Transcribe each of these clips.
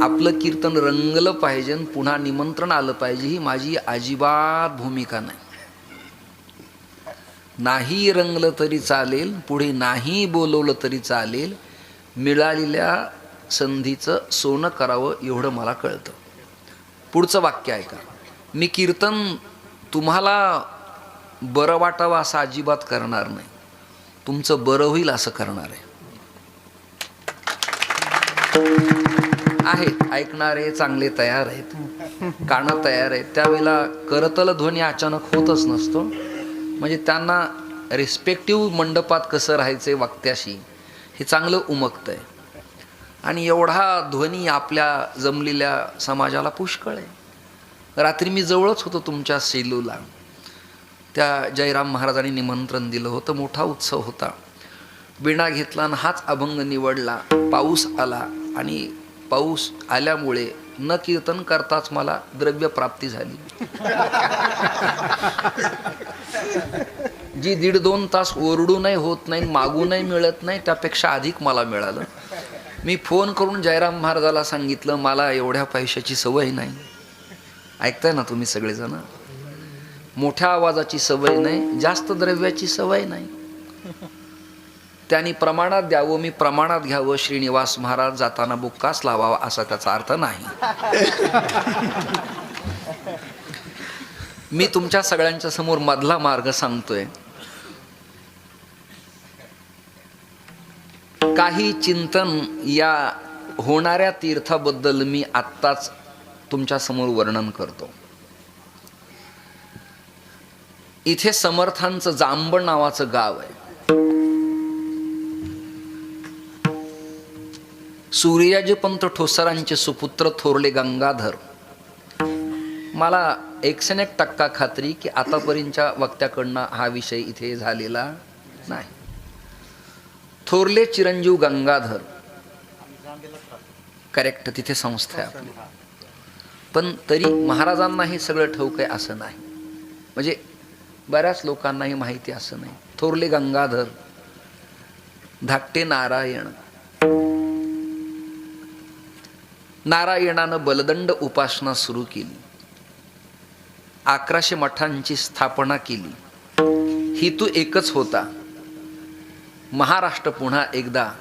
आपलं कीर्तन रंगलं पाहिजे, पुन्हा निमंत्रण आलं पाहिजे, ही माझी अजिबात भूमिका नाही. नाही रंगलं तरी चालेल, पुढे नाही बोलवलं तरी चालेल, मिळालेल्या संधीचं सोनं करावं एवढं मला कळतं. पुढचं वाक्य ऐका. मी कीर्तन तुम्हाला बरं वाटावं असं अजिबात करणार नाही, तुमचं बरं होईल असं करणार आहे. आहेत ऐकणारे चांगले तयार आहेत, कानं तयार आहेत. त्यावेळेला करतल ध्वनी अचानक होतच नसतो, म्हणजे त्यांना रिस्पेक्टिव्ह मंडपात कसं राहायचंय वक्त्याशी हे चांगलं उमगतंय. आणि एवढा ध्वनी आपल्या जमलेल्या समाजाला पुष्कळ आहे. रात्री मी जवळच होतो तुमच्या सेलूला, त्या जयराम महाराजांनी निमंत्रण दिलं होतं, मोठा उत्सव होता. विणा घेतला आणि हाच अभंग निवडला. पाऊस आला आणि पाऊस आल्यामुळे न कीर्तन करताच मला द्रव्य प्राप्ती झाली. जी 1.5-2 तास ओरडूनही होत नाही, मागूनही मिळत नाही, त्यापेक्षा अधिक मला मिळालं. मी फोन करून जयराम महाराजाला सांगितलं, मला एवढ्या पैशाची सवय नाही. ऐकताय ना तुम्ही सगळेजण? मोठ्या आवाजाची सवय नाही, जास्त द्रव्याची सवय नाही. त्यांनी प्रमाणात द्यावं, मी प्रमाणात घ्यावं. श्रीनिवास महाराज जाताना बुक्काच लावावा असा त्याचा अर्थ नाही. मी तुमच्या सगळ्यांच्या समोर मधला मार्ग सांगतोय. काही चिंतन या होणाऱ्या तीर्थाबद्दल मी आत्ताच तुमच्या समोर वर्णन करतो. इथे समर्थांचं जांभण नावाचं गाव आहे. सूर्याजीपंत ठोसरांचे सुपुत्र थोरले गंगाधर. मला 101% खात्री की आतापर्यंतच्या वक्त्याकडनं हा विषय इथे झालेला नाही. थोरले चिरंजीव गंगाधर, करेक्ट, तिथे संस्था आहे आपली. पण तरी महाराजांना हे सगळं ठाऊक आहे असं नाही, म्हणजे बऱ्याच लोकांनाही माहिती असं नाही. थोरले गंगाधर, धाकटे नारायण. नारायणानं बलदंड उपासना सुरू केली, 1100 मठांची स्थापना केली. हेतू एकच होता, महाराष्ट्र पुन्हा एकदा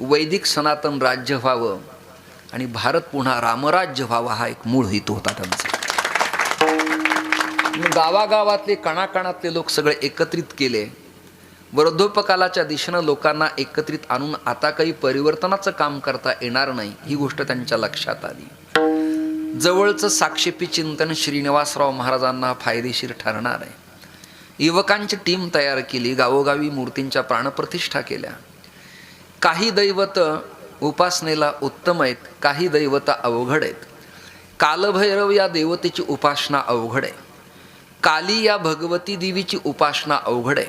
वैदिक सनातन राज्य व्हावं आणि भारत पुन्हा रामराज्य व्हावा, हा एक मूळ हेतू होता त्यांचा. गावागावातले कणाकणातले लोक सगळे एकत्रित केले. वृद्धोपकालाच्या दिशेनं लोकांना एकत्रित आणून आता काही परिवर्तनाचं काम करता येणार नाही, ही गोष्ट त्यांच्या लक्षात आली. जवळचं साक्षेपी चिंतन श्रीनिवासराव महाराजांना फायदेशीर ठरणार आहे. युवकांची टीम तयार केली, गावोगावी मूर्तींच्या प्राणप्रतिष्ठा केल्या. काही दैवत उपासनेला उत्तम आहेत, काही दैवत अवघड आहेत. कालभैरव या देवतेची उपासना अवघड आहे. काली या भगवती देवीची उपासना अवघड आहे.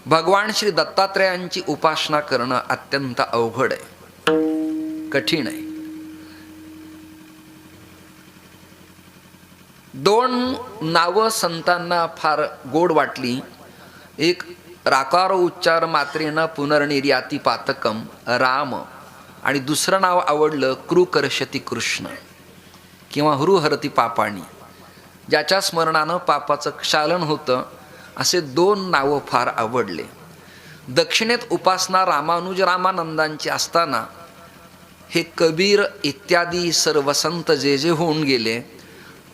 भगवान श्री दत्तात्रेयांची उपासना करणं अत्यंत अवघड आहे, कठीण आहे. 2 नावं संतांना फार गोड वाटली. एक राकार उच्चार मात्रेनं पुनर्निर्याती पातकम, राम, आणि दुसरं नाव आवडलं कृकर्षती कृष्ण किंवा हृहरती पापाणी, ज्याच्या स्मरणानं पापाचं क्षालन होतं. असे 2 नावं फार आवडले. दक्षिणेत उपासना रामानुज रामानंदांची असताना हे कबीर इत्यादी सर्व संत जे जे होऊन गेले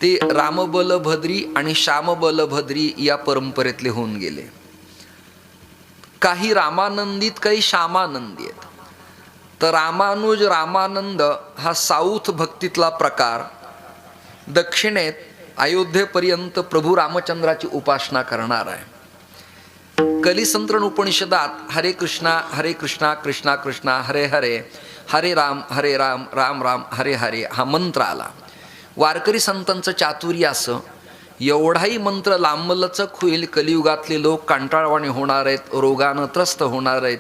ते रामबलभद्री आणि श्यामबलभद्री या परंपरेतले होऊन गेले. काही रामानंदीत, काही श्यामानंदी आहेत. तर रामानुज रामानंद हा साऊथ भक्तीतला प्रकार. दक्षिणेत अयोध्येपर्यंत प्रभू रामचंद्राची उपासना करणार आहे. कलिसंतरण उपनिषदात हरे कृष्णा कृष्णा कृष्णा हरे हरे, हरे राम राम राम हरे हरे हा मंत्र आला. वारकरी संतांचं चातुर्य असं, एवढाही मंत्र लांबलचक होईल, कलियुगातले लोक कंटाळवाणे होणार आहेत, रोगानं त्रस्त होणार आहेत,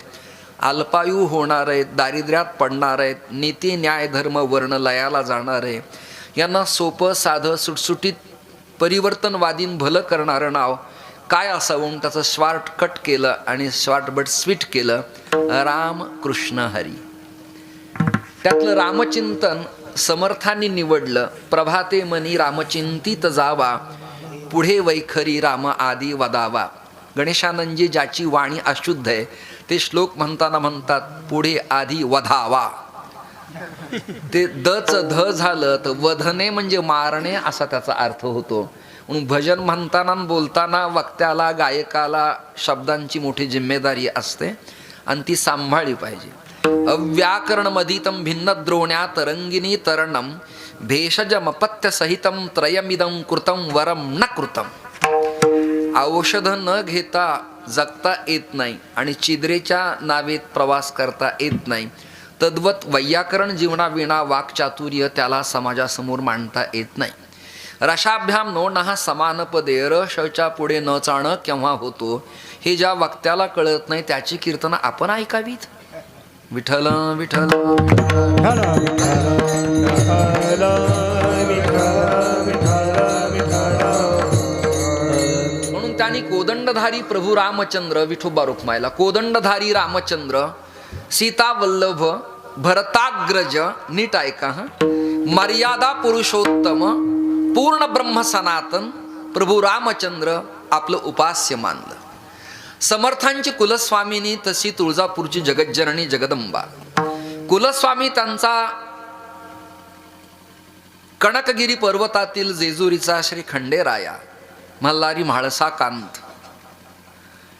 अल्पायू होणार आहेत, दारिद्र्यात पडणार आहेत, नीती न्याय धर्म वर्ण लयाला जाणार आहे. यांना सोपं साधं सुटसुटीत परिवर्तनवादीन भलं करणारं नाव काय असावं म्हणून त्याचं शॉर्ट कट केलं आणि शॉर्ट बट स्वीट केलं, राम कृष्ण हरी. त्यातलं रामचिंतन समर्थांनी निवडलं. प्रभाते मनी रामचिंतित जावा, पुढे वैखरी राम आदी वदावा. गणेशानंदजी ज्याची वाणी अशुद्ध आहे ते श्लोक म्हणताना म्हणतात पुढे आधी वधावा. ते दच ध झालं तर वधने म्हणजे मारणे असा त्याचा अर्थ होतो. म्हणून भजन म्हणताना बोलताना वक्त्याला गायकाला शब्दांची मोठी जिम्मेदारी असते आणि ती सांभाळली पाहिजे. अव्याकरण मदितम भिन्न द्रोण्या तरंगिनी तरणम भेषजमपत्य सहितम त्रयमिदम कृतम वरम न कृतम. औषध न घेता जगता येत नाही आणि चिद्रेच्या नावेत प्रवास करता येत नाही. तद्वत वैयाकरण जीवनाविना वाक्चातुर्य त्याला समाजासमोर मांडता येत नाही. रशाभ्याम नो नहा समानपदे रशच्या पुढे न चाण केव्हा होतो हे ज्या वक्त्याला कळत नाही त्याची कीर्तनं आपण ऐकावीत. विठ्ठल विठ्ठल म्हणून त्यांनी कोदंडधारी प्रभू रामचंद्र विठोबा रुक्माईला कोदंडधारी रामचंद्र सीता वल्लभ भरताग्रज नीट ऐका मर्यादा पुरुषोत्तम पूर्ण ब्रह्म सनातन प्रभू रामचंद्र आपलं उपास्य मानलं. समर्थांची कुलस्वामिनी तशी तुळजापूरची जगज्जननी जगदंबा. कुलस्वामी त्यांचा कणकगिरी पर्वतातील जेजुरीचा श्री खंडेराया मल्हारी म्हाळसा कांत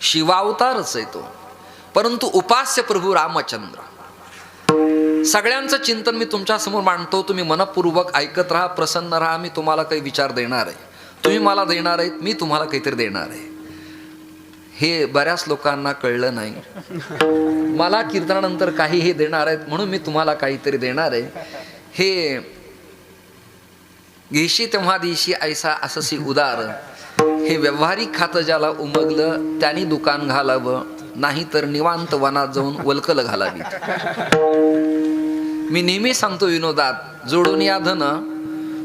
शिवावतारच आहे तो, परंतु उपास्य प्रभू रामचंद्र. सगळ्यांचं चिंतन मी तुमच्या समोर मांडतो. तुम्ही मनपूर्वक ऐकत राहा, प्रसन्न राहा. मी तुम्हाला काही विचार देणार आहे, तुम्ही मला देणार आहेत, मी तुम्हाला काहीतरी देणार आहे. हे बऱ्याच लोकांना कळलं नाही. मला कीर्तनानंतर काही हे देणार आहेत म्हणून मी तुम्हाला काहीतरी देणार आहे. हे घेशी तेव्हा दिशी ऐसा अससी उदार. हे व्यवहारिक खातं ज्याला उमगलं त्यांनी दुकान घालावं, नाही तर निवांत वनात जाऊन वलकल घालावी. मी नेहमी सांगतो विनोदात, जोडून या धन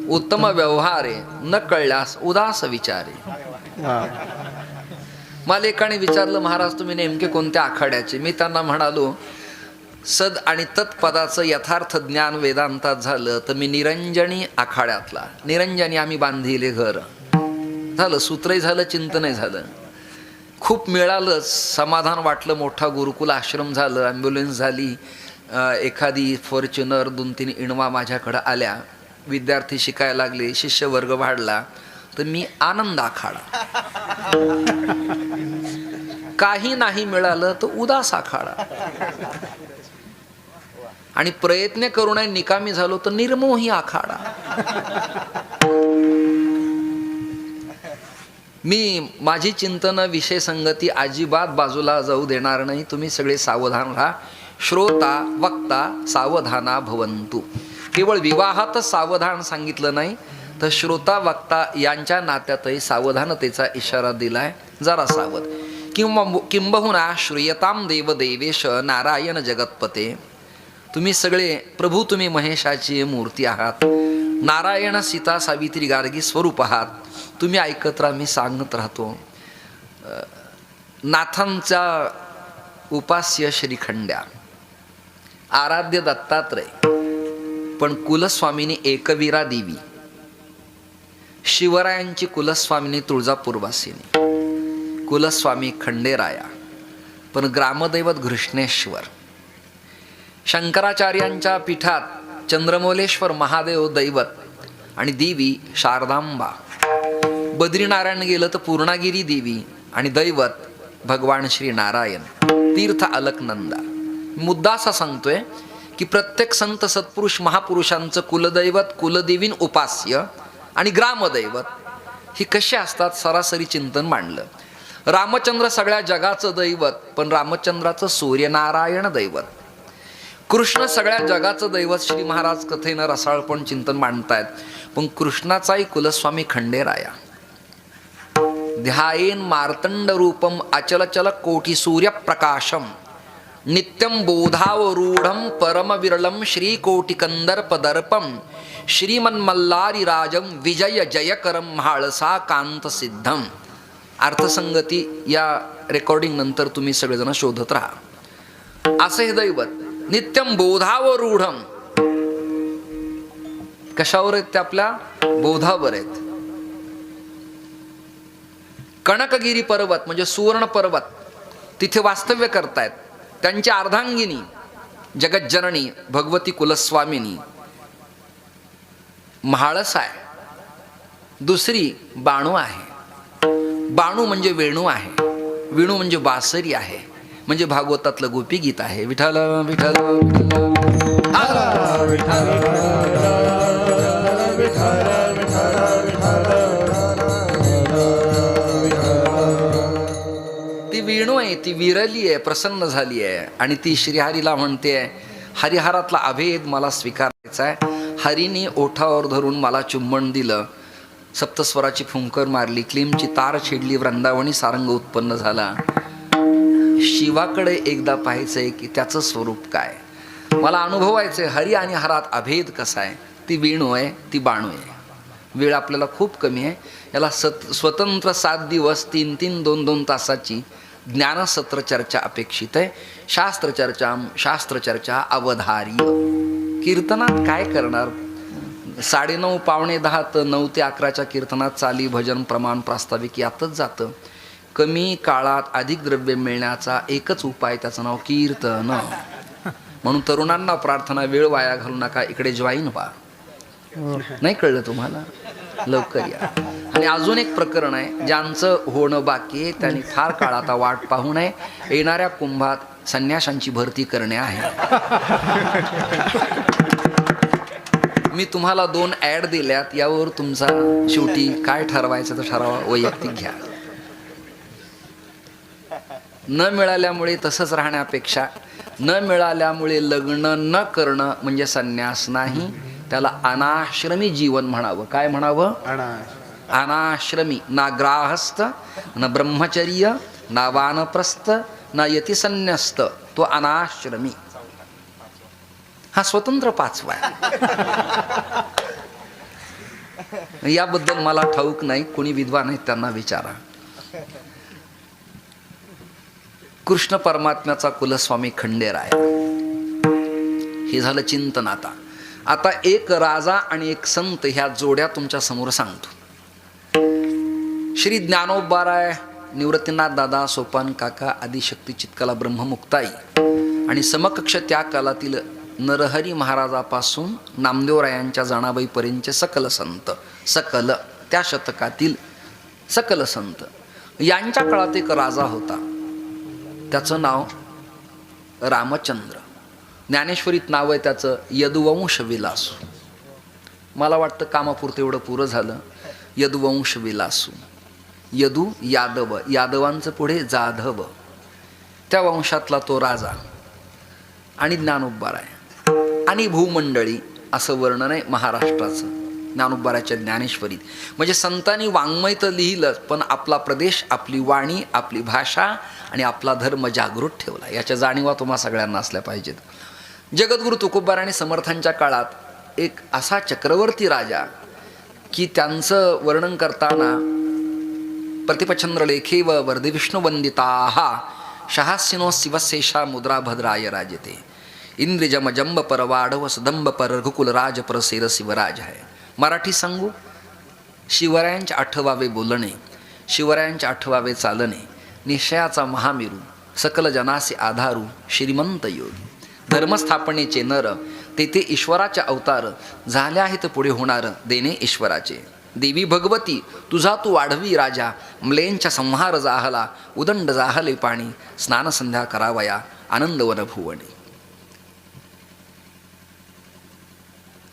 उत्तम व्यवहारे, न कळल्यास उदास विचारे. मला एकाने विचारलं, महाराज तुम्ही नेमके कोणत्या आखाड्याचे? मी त्यांना म्हणालो, सद आणि तत्पदाचं यथार्थ ज्ञान वेदांतात झालं तर मी निरंजनी आखाड्यातला. निरंजनी आम्ही बांधिले घर झालं, सूत्रही झालं, चिंतनही झालं, खूप मिळालं, समाधान वाटलं. मोठा गुरुकुल आश्रम झालं, ॲम्ब्युलन्स झाली, एखादी फॉर्च्युनर 2-3 इणवा माझ्याकडं आल्या, विद्यार्थी शिकायला लागले, शिष्यवर्ग वाढला, तर मी आनंद आखाडा. काही नाही मिळालं तर उदास आखाडा. आणि प्रयत्न करून निकामी झालो तर निर्मोही आखाडा. मी माझी चिंतन विषय संगती अजिबात बाजूला जाऊ देणार नाही. तुम्ही सगळे सावधान राहा. श्रोता वक्ता सावधाना भवंतु. केवळ विवाहातच सावधान सांगितलं नाही तर श्रोता वक्ता यांच्या नात्यातही सावधानतेचा इशारा दिलाय. जरा सावध. किंबहुना श्रूयताम देव देवेश नारायण जगतपते. तुम्ही सगळे प्रभू, तुम्ही महेशाची मूर्ती आहात. नारायण सीता सावित्री गार्गी स्वरूप आहात. तुम्ही ऐकत राहा, मी सांगत राहतो. नाथांचा उपास्य श्रीखंड्या, आराध्य दत्तात्रय, पण कुलस्वामिनी एकवीरा देवी. शिवरायांची कुलस्वामिनी तुळजापूरवासिनी, कुलस्वामी खंडेराया, पण ग्रामदैवत घृष्णेश्वर. शंकराचार्यांच्या पीठात चंद्रमौलेश्वर महादेव दैवत आणि देवी शारदांबा. बद्रीनारायण गेलं तर पूर्णागिरी देवी आणि दैवत भगवान श्री नारायण. तीर्थ अलकनंदा. मुद्दा असा सांगतोय की प्रत्येक संत सत्पुरुष महापुरुषांचं कुलदैवत, कुलदेवीन उपास्य आणि ग्रामदैवत ही कशी असतात सरासरी चिंतन मांडलं. रामचंद्र सगळ्या जगाचं दैवत, पण रामचंद्राचं सूर्यनारायण दैवत. कृष्ण सगळ्या जगाचं दैवत. श्री महाराज कथेनं रसाळपण चिंतन मांडतायत, पण कृष्णाचाही कुलस्वामी खंडेराया. ध्यायेन मार्तंड रूपम अचलचल कोटी सूर्यप्रकाशम नित्यं बोधावरूढं परम विरलम श्रीकोटिकंदर्पदर्पम श्रीमन्मल्लारी राजम विजय जयकरम म्हाळसा कांत सिद्धम. अर्थसंगती या रेकॉर्डिंग नंतर तुम्ही सगळेजण शोधत राहा. असं हे दैवत नित्यम बोधावरूढम. कशावर आहेत ते? आपल्या बोधावर आहेत. कणकगिरी पर्वत म्हणजे सुवर्ण पर्वत, तिथे वास्तव्य करतायत. त्यांची अर्धांगिनी जगज्जननी भगवती कुलस्वामिनी म्हाळस आहे. दुसरी बाणू आहे. बाणू म्हणजे वेणू आहे. वेणू म्हणजे बासरी आहे. म्हणजे भागवतातलं गोपी गीत आहे. विठ्ठल विठ्ठल ती वेणू आहे, ती विरली आहे, प्रसन्न झाली आहे आणि ती श्रीहरीला म्हणते, हरिहरातला अभेद मला स्वीकारायचा आहे. हरीने ओठावर धरून मला चुंबन दिलं, सप्तस्वराची फुंकर मारली, क्लीमची तार छेडली, वृंदावनी सारंग उत्पन्न झाला. शिवाकडे एकदा पाहायचंय की त्याचं स्वरूप काय, मला अनुभवायचंय हरी आणि हरात अभेद कसा आहे. ती वेणू आहे, ती बाणू आहे. वेळ आपल्याला खूप कमी आहे. याला स्वतंत्र 7 दिवस 3-3, 2-2 तासाची ज्ञानसत्र चर्चा अपेक्षित आहे. शास्त्रचर्चा अवधार्य. कीर्तनात काय करणार? 9:30 पावणे 10 तर 9 ते 11च्या कीर्तनात चाली, भजन, प्रमाण, प्रास्ताविक यातच जातं. कमी काळात अधिक द्रव्य मिळण्याचा एकच उपाय, त्याचं नाव कीर्तन. म्हणून तरुणांना प्रार्थना, वेळ वाया घालू नका, इकडे जॉईन व्हा. नाही कळलं तुम्हाला? लवकर या. आणि अजून एक प्रकरण आहे, ज्यांचं होणं बाकी आहे त्यांनी फार काळ आता वाट पाहू नये. येणाऱ्या कुंभात संन्याशांची भरती करणे आहे. मी तुम्हाला 2 ॲड दिल्यात, यावर तुमचा शेवटी काय ठरवायचं तर ठरावा, वैयक्तिक घ्या. न मिळाल्यामुळे तसंच राहण्यापेक्षा न मिळाल्यामुळे लग्न न करणं म्हणजे संन्यास नाही, त्याला अनाश्रमी जीवन म्हणावं. काय म्हणावं? अनाश्रमी. ना ग्राहस्थ, न ब्रह्मचर्य, ना वानप्रस्थ, ना यतिसन्यस्त. तो अनाश्रमी. हा स्वतंत्र 5वा आहे. याबद्दल मला ठाऊक नाही, कोणी विद्वान आहेत त्यांना विचारा. कृष्ण परमात्म्याचा कुलस्वामी खंडेराय. हे झालं चिंतन. आता एक राजा आणि एक संत ह्या जोड्या तुमच्या समोर सांगतो. श्री ज्ञानोबाराय, निवृत्तीनाथ दादा, सोपान काका, आदिशक्ती चित्काला ब्रह्ममुक्ताई आणि समकक्ष त्या कालातील नरहरी महाराजापासून नामदेवरायांच्या जणाबाईपर्यंतचे सकल संत, सकल त्या शतकातील सकल संत. यांच्या काळात एक राजा होता, त्याचं नाव रामचंद्र. ज्ञानेश्वरीत नाव आहे त्याचं यदुवंश विलासू. मला वाटतं कामापुरतं एवढं पुरं झालं. यदुवंश विलासू. यदू यादव, यादवांचं पुढे जाधव, त्या वंशातला तो राजा. आणि ज्ञानोबाराय आणि भूमंडळी असं वर्णन आहे महाराष्ट्राचं ज्ञानोबाराच्या ज्ञानेश्वरीत. म्हणजे संतांनी वाङ्मय तर लिहिलं, पण आपला प्रदेश, आपली वाणी, आपली भाषा आणि आपला धर्म जागृत ठेवला. याच्या जाणीवा तुम्हा सगळ्यांना असल्या पाहिजेत. जगद्गुरु तुकोबाराणी समर्थांच्या काळात एक असा चक्रवर्ती राजा की त्यांचं वर्णन करताना प्रतिपचंद्र लेखेव वर्धे विष्णू वंदिता शहासिनो शिवशेषा मुद्रा भद्राय राजते इंद्रजम जंब पर वाढव सदंब पर रघुकुल राज पर सेर शिवराज आहे. मराठी सांगू? शिवरायांचे 8वावे बोलणे, शिवरायांचे 8वावे चालणे, निश्चयाचा महामेरू, सकल जनासे आधारू, श्रीमंत योगी, धर्मस्थापनेचे नर, तेथे ईश्वराचे अवतार, झाले आहेत पुढे होणार देणे ईश्वराचे. देवी भगवती तुझा तू वाढवी राजा, म्लेंच्या संहार जाहला, उदंड जाहले पाणी, स्नान संध्या करावया आनंदवन भुवणी.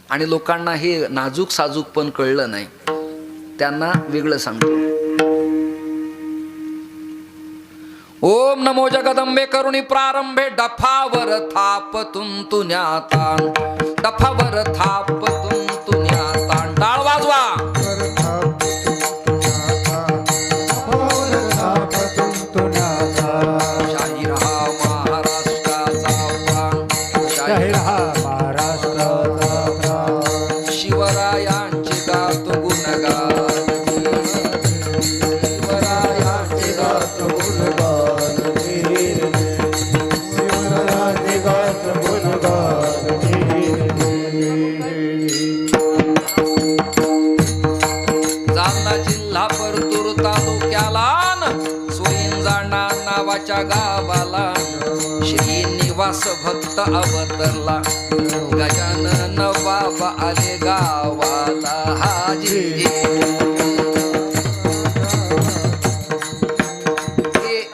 आणि लोकांना हे नाजूक साजूक पण कळलं नाही, त्यांना वेगळं सांगतो. ओम नमो जगदंबे करुणी प्रारंभे डफावर थाप तुंतुन्यातान, डफावर थाप तुंतुन्यातान. टाळ वाजवा. शाहीर हा महाराष्ट्राचा प्राण, शाहीर हा शिवरायांची गातो गुणगान, शिवरायांची विश्वास भक्त अवतरला, गजानन बाबा आले गावाला हाजी.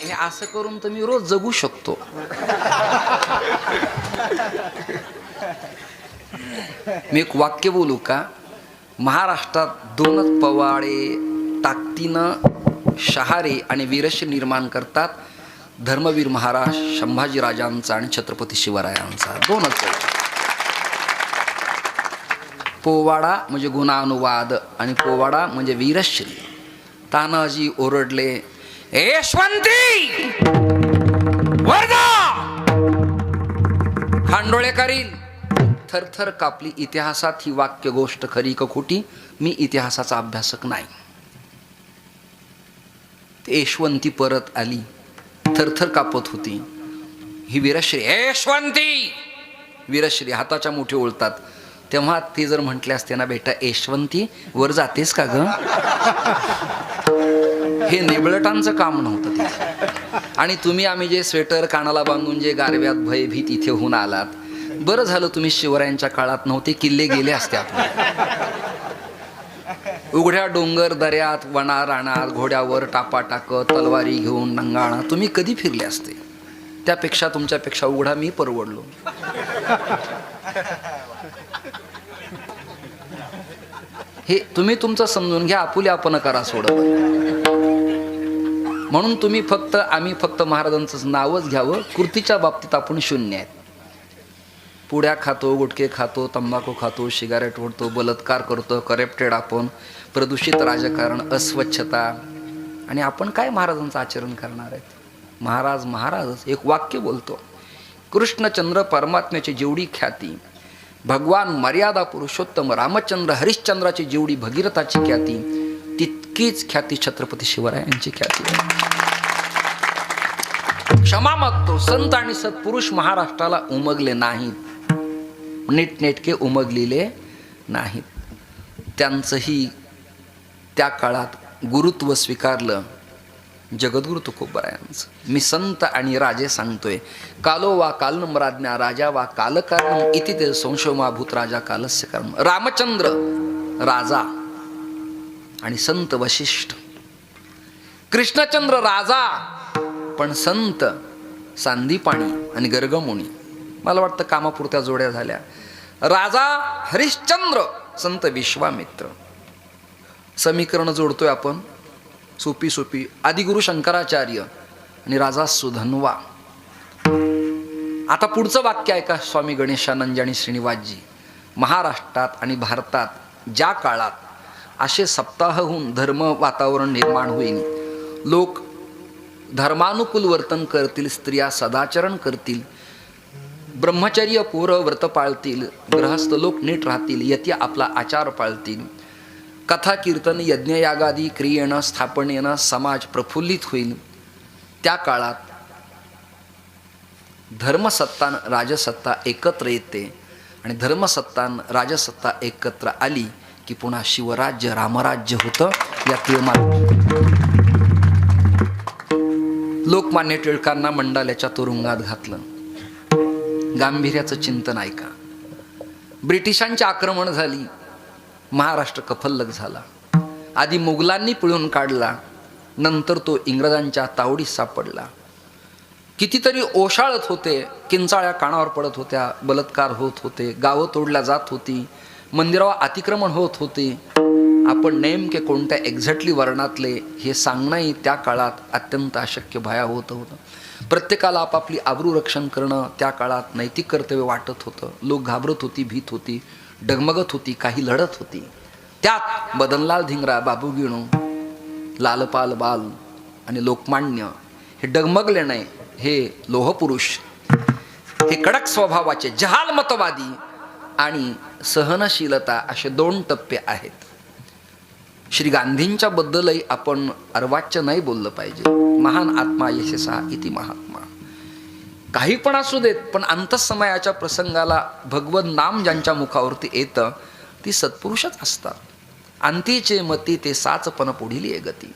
हे असं करून तर मी रोज जगू शकतो. मी एक वाक्य बोलू का? महाराष्ट्रात दोनच पवाडे ताकदीनं शहारे आणि वीरश्री निर्माण करतात, धर्मवीर महाराज संभाजीराजांचा आणि छत्रपती शिवरायांचा. दोनच. पोवाडा म्हणजे गुणानुवाद आणि पोवाडा म्हणजे वीरश्री. तानाजी ओरडले, यशवंती वर्धा, खांडोळे करील. थरथर कापली. इतिहासात ही वाक्य गोष्ट खरी का खोटी? मी इतिहासाचा अभ्यासक नाही. यशवंती परत आली, थरथर कापत होती. ही वीरश्री, यशवंती. वीरश्री हाताच्या मुठी ओळतात. तेव्हा ते जर म्हटले असते ना, बेटा यशवंती वर जातेस का ग? हे निबळटांचं काम नव्हतं ते. आणि तुम्ही आम्ही जे स्वेटर कानाला बांधून जे गारव्यात भयभीत इथे होऊन आलात, बरं झालं तुम्ही शिवरायांच्या काळात नव्हते, किल्ले गेले असते आपले. उघड्या डोंगर दऱ्यात, वना रानात, घोड्यावर टापा टाकत, तलवारी घेऊन नंगाणा तुम्ही कधी फिरले असते. त्यापेक्षा तुमच्यापेक्षा उघडा मी परवडलो. हे तुम्ही तुमचं समजून घ्या, आपुले आपण करा सोडत. म्हणून तुम्ही फक्त आम्ही फक्त महाराजांचं नावच घ्यावं. कृतीच्या बाबतीत आपण शून्य आहेत. पुड्या खातो, गुटखे खातो, तंबाखू खातो, सिगारेट ओढतो, बलात्कार करतो, करप्टेड आपण, प्रदूषित राजकारण, अस्वच्छता. आणि आपण काय महाराजांचं आचरण करणार आहेत? महाराज महाराजच. एक वाक्य बोलतो, कृष्णचंद्र परमात्म्याची जेवढी ख्याती, भगवान मर्यादा पुरुषोत्तम रामचंद्र हरिश्चंद्राची जेवढी भगीरथाची ख्याती, तितकीच ख्याती छत्रपती शिवरायांची ख्याती. क्षमा मागतो, संत आणि सत्पुरुष महाराष्ट्राला उमगले नाहीत, नीटनेटके उमगलेले नाहीत. त्यांचंही त्या काळात गुरुत्व स्वीकारलं जगद्गुरु तुकोबरायांचं. मी संत आणि राजे सांगतोय, कालो वा कालनम्राज्ञा राजा वा कालकारणम इति ते संशयमाभूत राजा कालस्य कर्म. रामचंद्र राजा आणि संत वशिष्ठ, कृष्णचंद्र राजा पण संत सांदीपाणी आणि गर्गमुनी. मला वाटतं कामापुरत्या जोड्या झाल्या. राजा हरिश्चंद्र, संत विश्वामित्र. समीकरण जोडतोय आपण सोपी सोपी. आदिगुरु शंकराचार्य आणि राजा सुधन्वा. आता पुढचं वाक्य ऐका स्वामी गणेशानंद आणि श्रीनिवासजी. महाराष्ट्रात आणि भारतात ज्या काळात असे सप्ताहहून धर्म वातावरण निर्माण होईल, लोक धर्मानुकूल वर्तन करतील, स्त्रिया सदाचरण करतील, ब्रह्मचर्य पोरं व्रत पाळतील, गृहस्थ लोक नीट राहतील, यती आपला आचार पाळतील, कथा कीर्तन यज्ञयागादी क्रियेनं स्थापनेनं समाज प्रफुल्लित होईल, त्या काळात धर्मसत्ता राजसत्ता एकत्र येते. आणि धर्मसत्ता राजसत्ता एकत्र आली की पुन्हा शिवराज्य रामराज्य होतं. या लोकमान्य टिळकांना मंडाल्याच्या तुरुंगात घातलं. गांभीर्याचं चिंतन ऐका. ब्रिटिशांची आक्रमण झाली, महाराष्ट्र कफल्लक झाला. आधी मुघलांनी पिळून काढला, नंतर तो इंग्रजांच्या तावडीत सापडला. कितीतरी ओशाळत होते, किंचाळ्या कानावर पडत होत्या, बलात्कार होत होते, गावं तोडल्या जात होती, मंदिरावर अतिक्रमण होत होते. आपण नेमके कोणत्या एक्झॅक्टली वर्णातले हे सांगणंही त्या काळात अत्यंत अशक्य भया होतं. प्रत्येकाला आपापली आबरू रक्षण करणं त्या काळात नैतिक कर्तव्य वाटत होतं. लोक घाबरत होती, भीत होती, डगमगत होती, काही लढत होती. त्यात मदनलाल धिंगरा, बाबू गिणू, लालपाल बाल आणि लोकमान्य हे डगमगले नाही. हे लोहपुरुष, हे कडक स्वभावाचे जहाल मतवादी आणि सहनशीलता असे दोन टप्पे आहेत. श्री गांधींच्या बद्दलही आपण अर्वाच्य नाही बोललं पाहिजे. महान आत्मा यशसा इति महात्मा. काही पण असू देत, पण अंतःसमयाच्या प्रसंगाला भगवत नाम ज्यांच्या मुखावरती येतं ती सत्पुरुषच असतात. अंतीचे मती ते साचपण पुढील ये गती.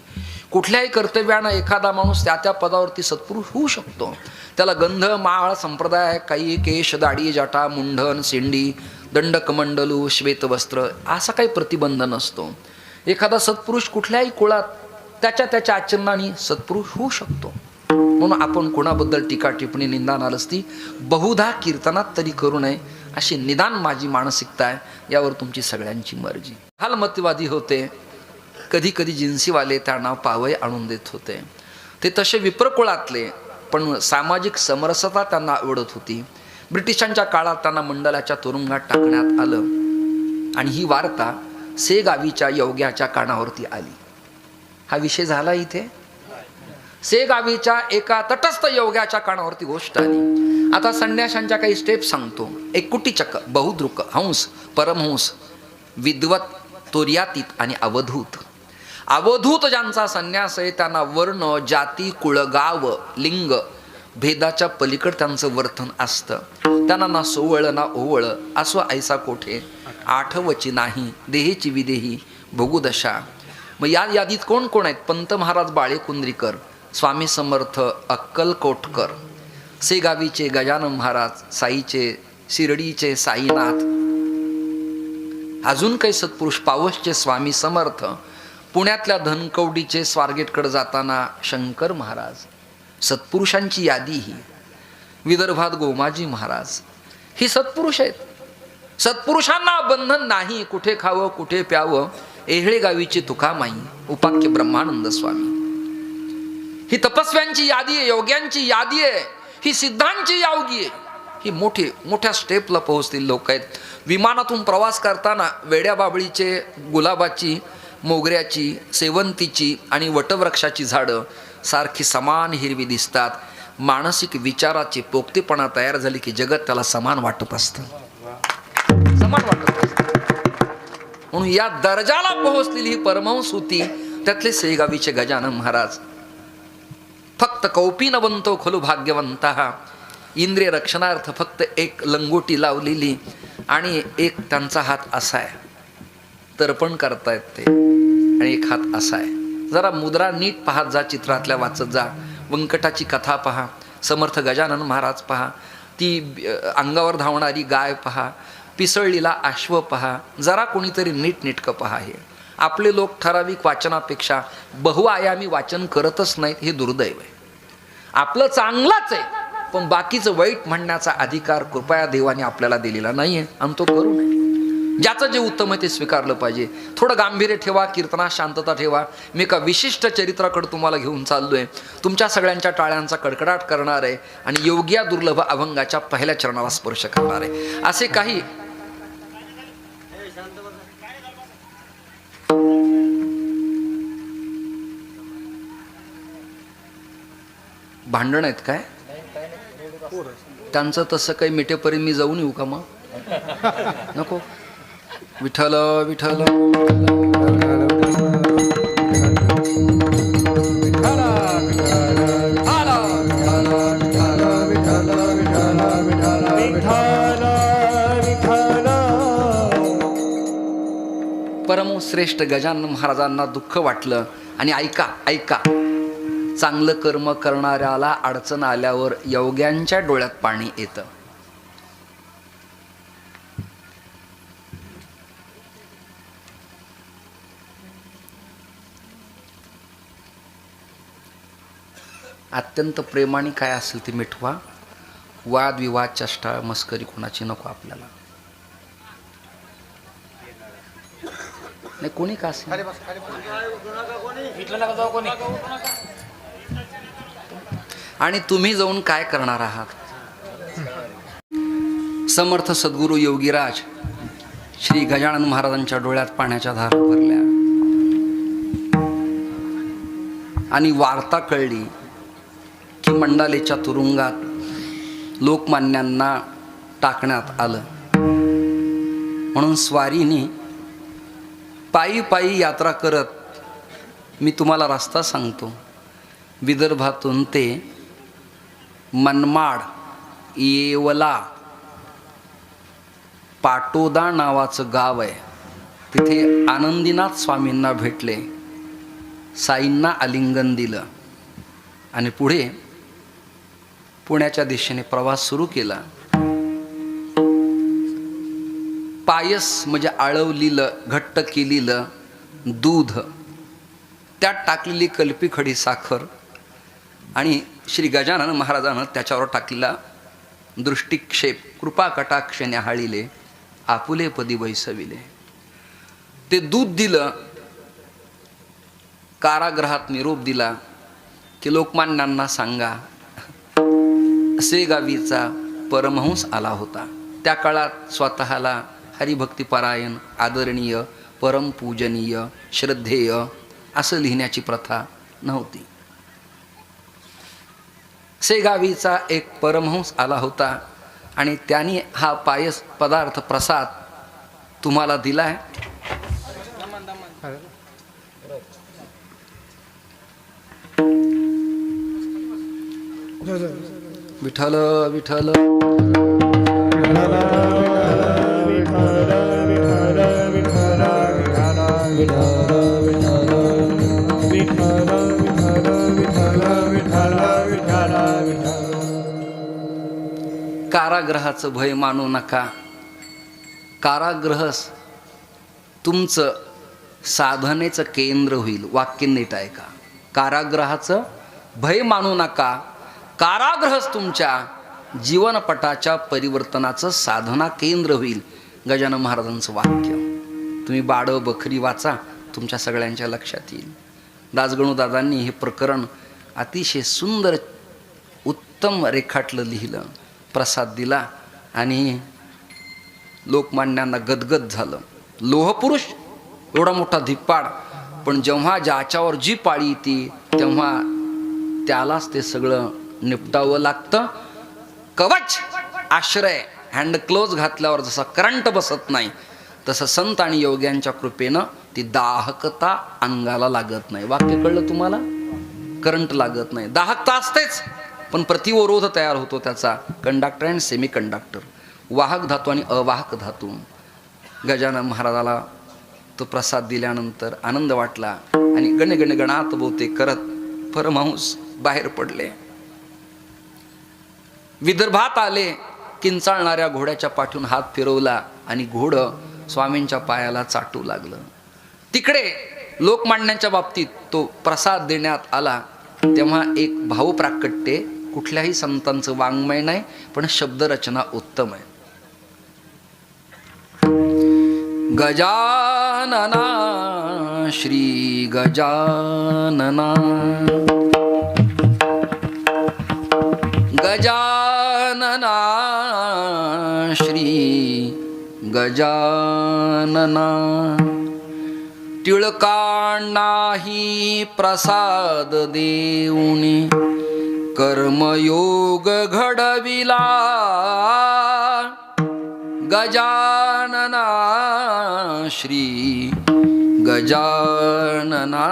कुठल्याही कर्तव्यानं एखादा माणूस त्या त्या पदावरती सत्पुरुष होऊ शकतो. त्याला गंध माळ संप्रदाय, काही केश दाढी जटा मुंडन शेंडी दंडकमंडलू श्वेतवस्त्र असा काही प्रतिबंध नसतो. एखादा सत्पुरुष कुठल्याही कुळात त्याच्या त्याच्या आचरणाने सत्पुरुष होऊ शकतो. म्हणून आपण कोणाबद्दल टीका टिप्पणी निंदा नालस्ती बहुधा कीर्तनात तरी करू नये अशी निदान माझी मानसिकता आहे. यावर तुमची सगळ्यांची मर्जी. हालमतीवादी होते, कधी कधी जिन्सीवाले त्यांना पावय आणून देत होते. ते तसे विप्रकुळातले, पण सामाजिक समरसता त्यांना आवडत होती. ब्रिटिशांच्या काळात त्यांना मंडलाच्या तुरुंगात टाकण्यात आलं आणि ही वार्ता सेगावीच्या योग्याच्या कानावरती आली. हा विषय झाला इथे. सेगावीच्या एका तटस्थ योग्याच्या कानावरती गोष्ट आली. आता संन्याशांच्या काही स्टेप सांगतो. एक कुटीचक, बहुदृक, हंस, परमहंस, विद्वत, तुर्यातीत आणि अवधूत. अवधूत ज्यांचा संन्यास आहे त्यांना वर्ण, जाती, कुळ, गाव, लिंग भेदाच्या पलीकड त्यांचं वर्तन असतं. त्यांना ना सोवळ ना ओवळ असो ऐसा कोठे, आठवची नाही देहेची विदेही भोगुदशा. मग या यादीत कोण कोण आहेत? पंत महाराज बाळे कुंद्रीकर, स्वामी समर्थ अक्कलकोटकर, सेगावीचे गजानन महाराज, साईचे शिर्डीचे साईनाथ, अजून काही सत्पुरुष पावसचे स्वामी समर्थ, पुण्यातल्या धनकवडीचे स्वारगेटकडे जाताना शंकर महाराज. सत्पुरुषांची यादी ही. विदर्भात गोमाजी महाराज, ही सत्पुरुष आहेत. सत्पुरुषांना बंधन नाही. कुठे खावं कुठे प्यावं. एहळे गावीची तुकामाई, उपाख्य ब्रह्मानंद स्वामी. ही तपस्व्यांची यादी आहे, योग्यांची यादी आहे, ही सिद्धांची यावगी आहे. ही मोठ्या स्टेपला पोहोचतील लोक आहेत. विमानातून प्रवास करताना वेड्या बाबळीचे, गुलाबाची, मोगऱ्याची, सेवंतीची आणि वटवृक्षाची झाडं सारखी समान हिरवी दिसतात. मानसिक विचाराची पोक्तेपणा तयार झाली की जगत त्याला समान वाटत असतं, समान वाटत असतं. म्हणून या दर्जाला पोहोचलेली ही परमहंस होती. त्यातले सेगावीचे गजानन महाराज. फक्त कौपीनवंतो खलु भाग्यवंता. इंद्रिय रक्षणार्थ फक्त एक लंगोटी लावलेली आणि एक त्यांचा हात असा आहे, तर्पण करतायत ते, आणि एक हात असा आहे. जरा मुद्रा नीट पाहत जा, चित्रातल्या वाचत जा. व्यंकटाची कथा पहा, समर्थ गजानन महाराज पहा, ती अंगावर धावणारी गाय पहा, पिसळलेला अश्व पहा. जरा कोणीतरी नीटनेटकं पहा. हे आपले लोक ठराविक वाचनापेक्षा बहुआयामी वाचन करतच नाहीत. हे दुर्दैव आहे. आपलं चांगलंच आहे, पण बाकीचं वाईट म्हणण्याचा अधिकार कृपया देवाने आपल्याला दिलेला नाहीये आणि तो करू नये. ज्याचं जे उत्तम आहे ते स्वीकारलं पाहिजे. थोडं गांभीर्य ठेवा, कीर्तनात शांतता ठेवा. मी एका विशिष्ट चरित्राकडे तुम्हाला घेऊन चाललोय. तुमच्या सगळ्यांच्या टाळ्यांचा कडकडाट करणार आहे आणि योग्या दुर्लभ अभंगाच्या पहिल्या चरणाला स्पर्श करणार आहे. असे काही भांडण आहेत काय? त्यांचं तसं काही मिठेपर्यंत मी जाऊन येऊ का? मग नको. विठ्ठल विठ्ठल परमश्रेष्ठ गजानन महाराजांना दुःख वाटलं. आणि ऐका ऐका, चांगलं कर्म करणाऱ्याला अडचण आल्यावर योग्यांच्या डोळ्यात पाणी येतं. अत्यंत प्रेमाने काय असेल ते मिठवा. वादविवाद चेष्टा मस्करी कोणाची नको आपल्याला. नाही कोणी का असेल. आणि तुम्ही जाऊन काय करणार आहात? समर्थ सद्गुरू योगीराज श्री गजानन महाराजांच्या डोळ्यात पाण्याच्या धारा भरल्या आणि वार्ता कळली की मंडालेच्या तुरुंगात लोकमान्यांना टाकण्यात आलं. म्हणून स्वारीने पायी पायी यात्रा करत, मी तुम्हाला रस्ता सांगतो, विदर्भातून ते मनमाड, येवला, पाटोदा नावाचं गाव आहे. तिथे आनंदीनाथ स्वामींना भेटले. साईंना आलिंगन दिलं आणि पुढे पुण्याच्या दिशेने प्रवास सुरू केला. पायस म्हणजे आळवलेलं घट्ट केलेलं दूध, त्यात टाकलेली कल्पी खडी साखर आणि श्री गजानन महाराजानं त्याच्यावर टाकलेला दृष्टिक्षेप, कृपा कटाक्ष न्याहाळिले आपुले पदी बैसविले. ते दूध दिलं. कारागृहात निरोप दिला की लोकमान्यांना सांगा सेगावीचा परमहंस आला होता. त्या काळात स्वतःला हरिभक्तिपरायण, आदरणीय, परमपूजनीय, श्रद्धेय असं लिहिण्याची प्रथा नव्हती. सेगावीचा एक परमहंस आला होता आणि त्यांनी हा पायस पदार्थ प्रसाद तुम्हाला दिलाय. विठ्ठल विठ्ठल कारागृहाचं भय मानू नका. कारागृह तुमचं साधनेचं केंद्र होईल. वाक्य नीट आहे का? कारागृहाचं भय मानू नका. कारागृहच तुमच्या जीवनपटाच्या परिवर्तनाचं साधना केंद्र होईल. गजानन महाराजांचं वाक्य. तुम्ही बाडं बखरी वाचा, तुमच्या सगळ्यांच्या लक्षात येईल. दासगणूदादांनी हे प्रकरण अतिशय सुंदर उत्तम रेखाटलं, लिहिलं, प्रसाद दिला आणि लोकमान्यांना गदगद झालं. लोहपुरुष एवढा मोठा धिप्पाड, पण जेव्हा ज्याच्यावर जी पाळी येते तेव्हा त्यालाच ते सगळं निपटावं लागतं. कवच आश्रय हँड क्लोज घातल्यावर जसा करंट बसत नाही तसं संत आणि योग्यांच्या कृपेनं ती दाहकता अंगाला लागत नाही. वाक्य कळलं तुम्हाला? करंट लागत नाही. दाहकता असतेच, पण प्रतिवरोध तयार होतो त्याचा. कंडक्टर अँड सेमी कंडक्टर, वाहक धातू आणि अवाहक धातू. गजानन महाराजाला तो प्रसाद दिल्यानंतर आनंद वाटला आणि गणगणगणात बहुते करत परमहंस बाहेर पडले. विदर्भात आले. किंचाळणाऱ्या घोड्याच्या पाठून हात फिरवला आणि घोडं स्वामींच्या पायाला चाटू लागलं. तिकडे लोकमान्यांच्या बाबतीत तो प्रसाद देण्यात आला तेव्हा एक भावप्राकट्य, कुठल्याही संतांचं वाङ्मय नाही, पण शब्दरचना उत्तम आहे. गजानना श्री गजानना, गजानना श्री गजानना. टिळकांनाही प्रसाद देऊनी कर्मयोग घडविला. गजानना श्री गजानना.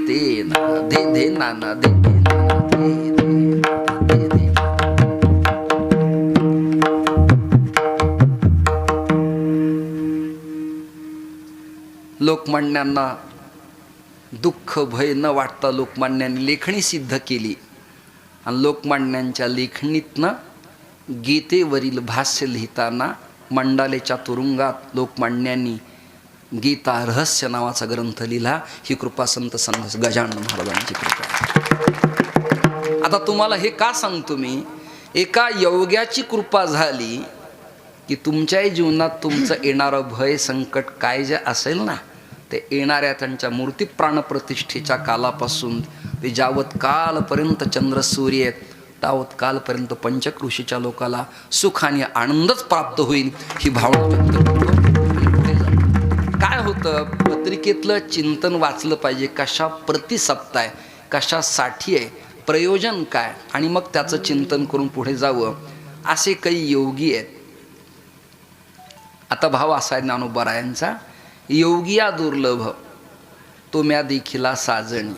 ते ना दे ना ना दे लोकमान्यांना दुःख भय न वाटता लोकमान्यांनी लेखणी सिद्ध केली आणि लोकमान्यांच्या लेखणीतनं गीतेवरील भाष्य लिहिताना मंडालेच्या तुरुंगात लोकमान्यांनी गीता रहस्य नावाचा ग्रंथ लिहिला. ही कृपा संत गजानन महाराजांची कृपा. आता तुम्हाला हे का सांगतो मी? एका योग्याची कृपा झाली की तुमच्याही जीवनात तुमचं येणारं भय संकट काय जे असेल ना, ते येणाऱ्या त्यांच्या मूर्ती प्राणप्रतिष्ठेच्या कालापासून ते जावत कालपर्यंत चंद्र सूर्य आहेत तावत कालपर्यंत पंचकृषीच्या लोकाला सुख आणि आनंदच प्राप्त होईल ही भावना व्यक्त करतो. काय होतं, पत्रिकेतलं चिंतन वाचलं पाहिजे. कशा प्रतिसप्ताय, कशासाठी आहे, प्रयोजन काय, आणि मग त्याचं चिंतन करून पुढे जावं. असे काही योगी आहेत. आता भाव असा आहे ज्ञानोबरायांचा, योगिया दुर्लभ तो म्या देखिला साजणी.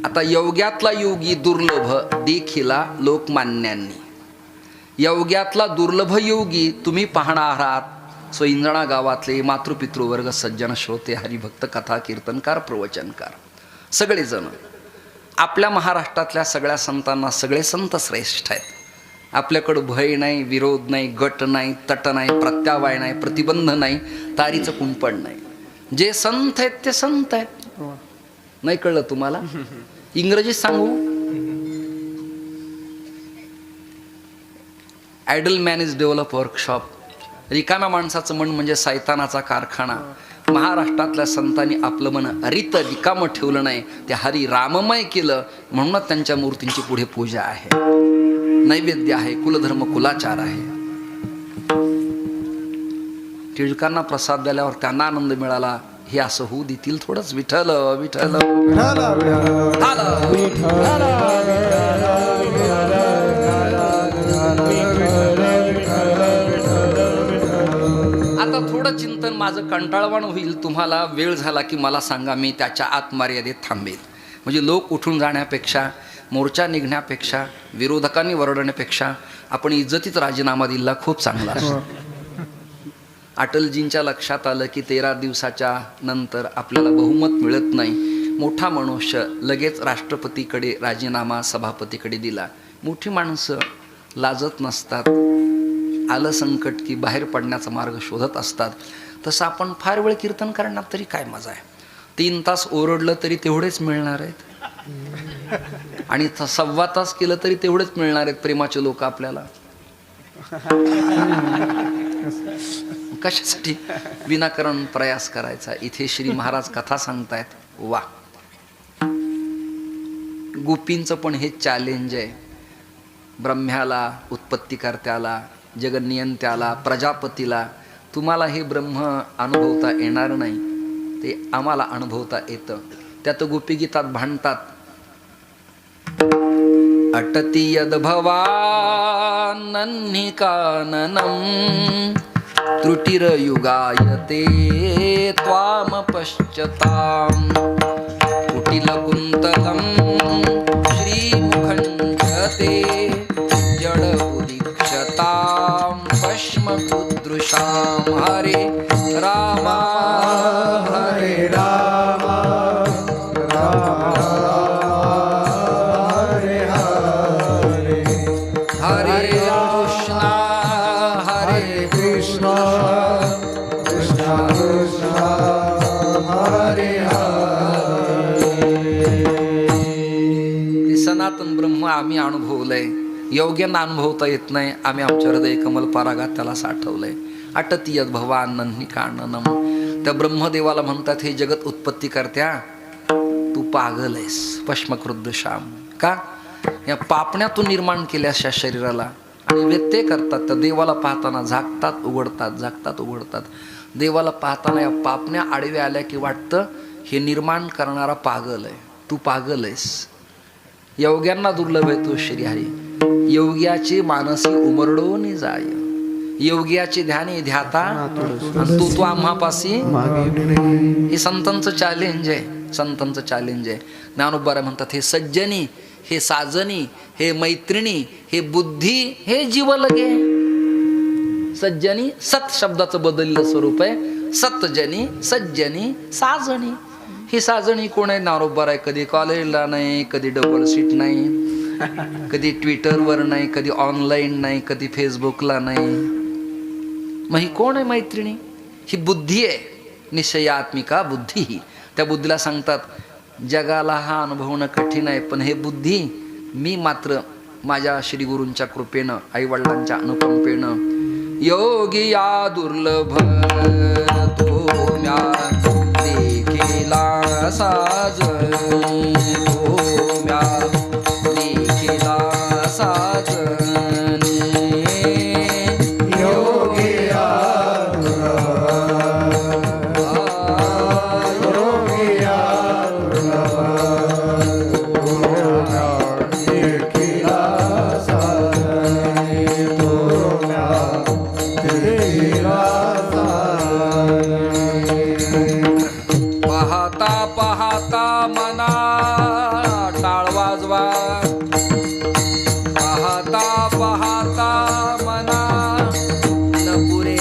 आता योग्यातला योगी दुर्लभ देखिला लोकमान्यांनी. योग्यातला दुर्लभ योगी तुम्ही पाहणार आहात सो इंजणा गावातले मातृपितृवर्ग, सज्जन श्रोते, हरिभक्त, कथा कीर्तनकार, प्रवचनकार सगळेजण, आपल्या महाराष्ट्रातल्या सगळ्या संतांना सगळे संत श्रेष्ठ आहेत. आपल्याकडं भय नाही, विरोध नाही, गट नाही, तट नाही, प्रत्यावाय नाही, प्रतिबंध नाही, तारीचं कुंपण नाही. जे संत आहेत ते संत आहेत. नाही कळलं तुम्हाला? इंग्रजीत सांगू? Idle man is develop workshop. रिकाम्या माणसाचं मन म्हणजे सैतानाचा कारखाना. महाराष्ट्रातल्या संतांनी आपलं मन रित रिकामं ठेवलं नाही, ते हरी राममय केलं. म्हणूनच त्यांच्या मूर्तींची पुढे पूजा आहे, नैवेद्य आहे, कुलधर्म कुलाचार आहे. टिळकांना प्रसाद दिल्यावर त्यांना आनंद मिळाला, हे असं होऊ देतील थोडंच. विठ्ठल विठ्ठल आता थोडं चिंतन माझं कंटाळवाण होईल. तुम्हाला वेळ झाला की मला सांगा, मी त्याच्या आतमर्यादेत थांबेल. म्हणजे लोक उठून जाण्यापेक्षा, मोर्चा निघण्यापेक्षा, विरोधकांनी वरडण्यापेक्षा आपण इज्जतीत राजीनामा दिला खूप चांगला असतो. अटलजींच्या लक्षात आलं की 13 दिवसाच्या नंतर आपल्याला बहुमत मिळत नाही. मोठा मनुष्य लगेच राष्ट्रपतीकडे राजीनामा सभापतीकडे दिला. मोठी माणसं लाजत नसतात, आलं संकट की बाहेर पडण्याचा मार्ग शोधत असतात. तसं आपण फार वेळ कीर्तन करणार तरी काय मजा आहे. 3 तास ओरडलं तरी तेवढेच मिळणार आहेत, आणि 1.25 तास केलं तरी तेवढेच मिळणार आहेत प्रेमाचे लोक आपल्याला. कशासाठी विनाकारण प्रयास करायचा. इथे श्री महाराज कथा सांगतायत. वा, गोपींचं पण हे चॅलेंज आहे. ब्रह्म्याला, उत्पत्तीकर्त्याला, जगनियंत्याला, प्रजापतीला, तुम्हाला हे ब्रह्म अनुभवता येणार नाही, ते आम्हाला अनुभवता येतं. त्यात गोपीगीतात भांडतात. अटति यद्भवानन्निकाननं त्रुटिरयुगायते त्वाम पश्यताम् कुटिलकुन्तलं श्रीमुखञ्चते जडबुदीक्षतां पश्मकुदृशां. हरे राम हरे राम सनातन ब्रह्म आम्ही अनुभवलंय. योग्यांना अनुभवता येत नाही, आम्ही आमच्या हृदय कमल परागात त्याला साठवलंय. अटति यद्भवानन्निकाननं. त्या ब्रह्मदेवाला म्हणतात, हे जगत उत्पत्ती करत्या, तू पागल आहेस. पश्मक्रुद्ध श्याम. का? या पापण्यातून निर्माण केल्याशा शरीराला आणि व्यत्यय करतात. त्या देवाला पाहताना झाकतात उघडतात, झाकतात उघडतात. देवाला पाहताना या पापण्या आडव्या आल्या की वाटतं हे निर्माण करणारा पागल आहे, तू पागल आहेस. योग्यांना दुर्लभ आहे तो श्रीहरी. योग्याची मानसी उमरडोनी जाय, योग्याची ध्यानी ध्याता तू आम्हापासी. हे संतांचं चॅलेंज आहे, संतांचं चॅलेंज आहे. ज्ञानोबा म्हणतात, हे सज्जनी, हे साजनी, हे मैत्रिणी, हे बुद्धी, हे जीव लगे. सज्जनी सत शब्दाचं बदललेलं स्वरूप आहे. सतजनी, सज्जनी, साजणी. ही साजणी कोण आहे? ज्ञानोबा आहे. कधी कॉलेजला नाही, कधी डबल सीट नाही, कधी ट्विटरवर नाही, कधी ऑनलाईन नाही, कधी फेसबुकला नाही. मग ही कोण आहे मैत्रिणी? ही बुद्धी आहे, निश्चयात्मिका बुद्धी. ही त्या बुद्धीला सांगतात, जगाला हा अनुभवणं कठीण आहे, पण हे बुद्धी, मी मात्र माझ्या श्रीगुरूंच्या कृपेनं, आईवडिलांच्या अनुकंपेनं, योगी या दुर्लभ तो म्या देखिला साजनी, तो म्या देखिला साजनी, योगी या पाहता मना टाळ वाजवा, पाहता पाहता मना न पुरे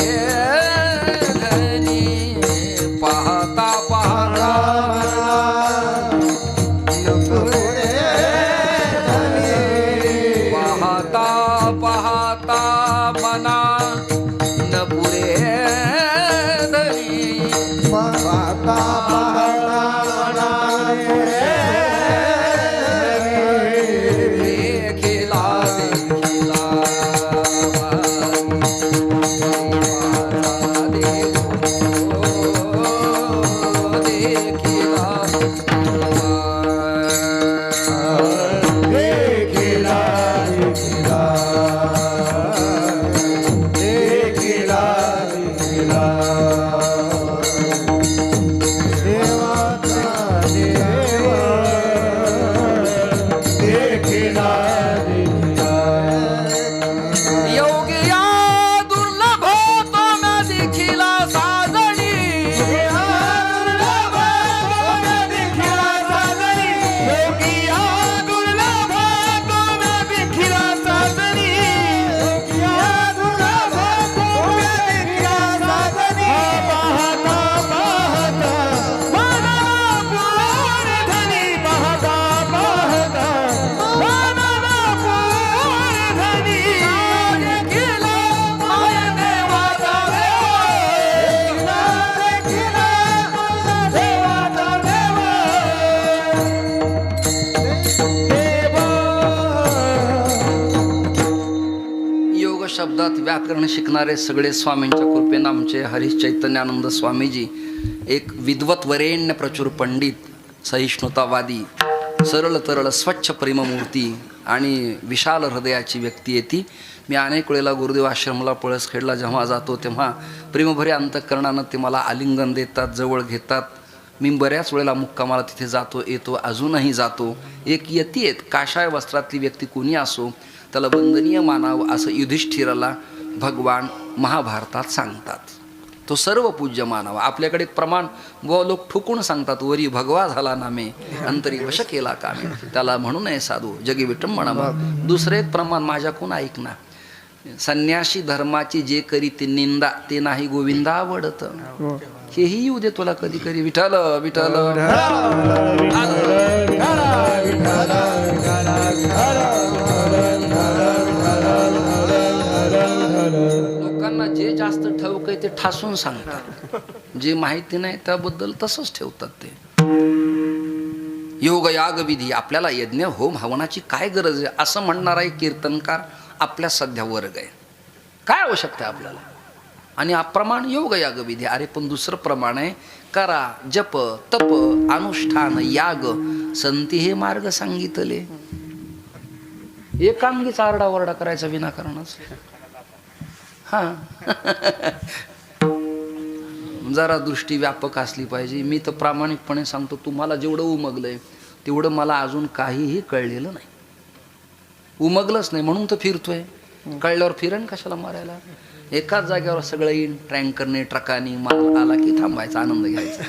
शब्दात व्याकरण शिकणारे सगळे स्वामींच्या कृपेनं आमचे हरीश चैतन्यानंद स्वामीजी एक विद्वत वरेण्य प्रचुर पंडित सहिष्णुतावादी सरळ तरळ स्वच्छ प्रेममूर्ती आणि विशाल हृदयाची व्यक्ती आहे ती. मी अनेक वेळेला गुरुदेव आश्रमला पळसखेडला जेव्हा जातो तेव्हा प्रेमभरे अंतःकरणानं ते मला आलिंगन देतात, जवळ घेतात. मी बऱ्याच वेळेला मुक्कामाला तिथे जातो येतो, अजूनही जातो. एक यती आहेत, काशाय वस्त्रातली व्यक्ती कोणी असो त्याला वंदनीय मानावं असं युधिष्ठिराला भगवान महाभारतात सांगतात. तो सर्व पूज्य मानावा. आपल्याकडे एक प्रमाण लोक ठुकून सांगतात, वरी भगवा झाला नामे अंतरी वश केला कामे, त्याला म्हणू नये साधू जगी विटंबना. दुसरे एक प्रमाण माझ्याकडून ऐक ना, संन्यासी धर्माची जे करी ते निंदा ते नाही गोविंदा आवडत. हेही येऊ दे तुला कधी कधी. विठ्ठल विठ्ठल लोकांना जे जास्त ठाऊक आहे ते ठासून सांगतात, जे माहिती नाही त्याबद्दल तसंच ठेवतात ते. योग याग विधी, आपल्याला यज्ञ होम हवनाची काय गरज आहे असं म्हणणारा एक कीर्तनकार आपल्या सध्या वर्ग आहे. काय आवश्यकता आहे आपल्याला? आणि अप्रमाण योग याग विधी. अरे पण दुसरं प्रमाण आहे, करा जप तप अनुष्ठान याग संती हे मार्ग सांगितले. एकांगीच आरडाओरडा करायचा विनाकारणच. हा जरा दृष्टी व्यापक असली पाहिजे. मी तर प्रामाणिकपणे सांगतो, तुम्हाला जेवढं उमगलंय तेवढं मला अजून काहीही कळलेलं नाही. उमगलंच नाही म्हणून तर फिरतोय. कळल्यावर फिरण कशाला मारायला? एकाच जागेवर सगळं येईन, ट्रँकरने ट्रकाने माल आला की थांबायचा, आनंद घ्यायचा.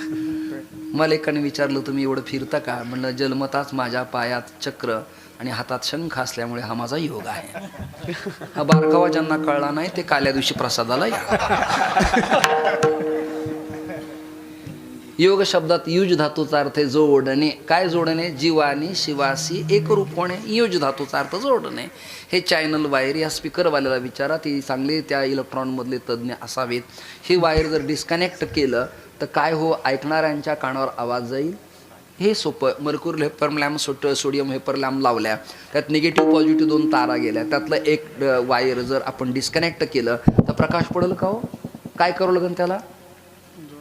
मला एकाने विचारलं तुम्ही एवढं फिरता का? म्हणलं जन्मताच माझ्या पायात चक्र आणि हातात शंख असल्यामुळे हा माझा योग आहे. हा बारकावा ज्यांना कळला नाही ते काल्या दिवशी प्रसादाला या. योग शब्दात युज धातूचा अर्थ आहे जोडणे. काय जोडणे? जीवानी शिवासी एक रूप होणे. युज धातूचा अर्थ जोडणे. हे चॅनल वायर या स्पीकरवाल्याला विचारा, ती चांगले त्या इलेक्ट्रॉनमधले तज्ज्ञ असावेत. हे वायर जर डिस्कनेक्ट केलं तर काय हो, ऐकणाऱ्यांच्या कानावर आवाज जाईल. हे सोपं. मर्क्युरी हेपर लॅम्प सोडियम हेपर लॅम्प लावल्या, त्यात निगेटिव्ह पॉझिटिव्ह दोन तारा गेल्या, त्यातलं एक वायर जर आपण डिस्कनेक्ट केलं तर प्रकाश पडेल का हो? काय करावं लागेल? त्याला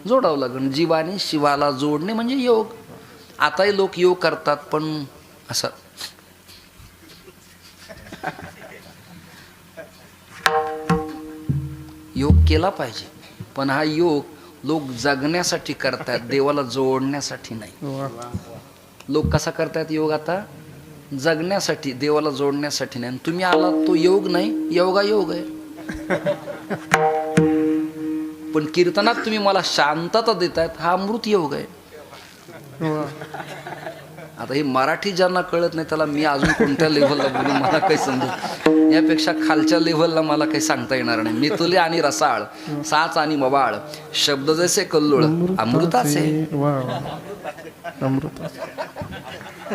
जोडावं लागेल. जीवाने शिवाला जोडणे म्हणजे योग. आताही लोक योग करतात पण असं योग केला पाहिजे, पण हा योग लोक जगण्यासाठी करतात, देवाला जोडण्यासाठी नाही. लोक कसा करतात योग? आता जगण्यासाठी, देवाला जोडण्यासाठी नाही. तुम्ही आलात तो योग नाही, योगा योग आहे. पण कीर्तनात तुम्ही मला शांतता देतायत, हा अमृत योग आहे. आता हे मराठी ज्यांना कळत नाही त्याला मी अजून कोणत्या लेव्हलला बोलू मला काही समजत. यापेक्षा खालच्या लेव्हलला मला काही सांगता येणार नाही. मिथुले आणि रसाळ, साच आणि मवाळ, शब्द जसे कल्लोळ अमृताचे.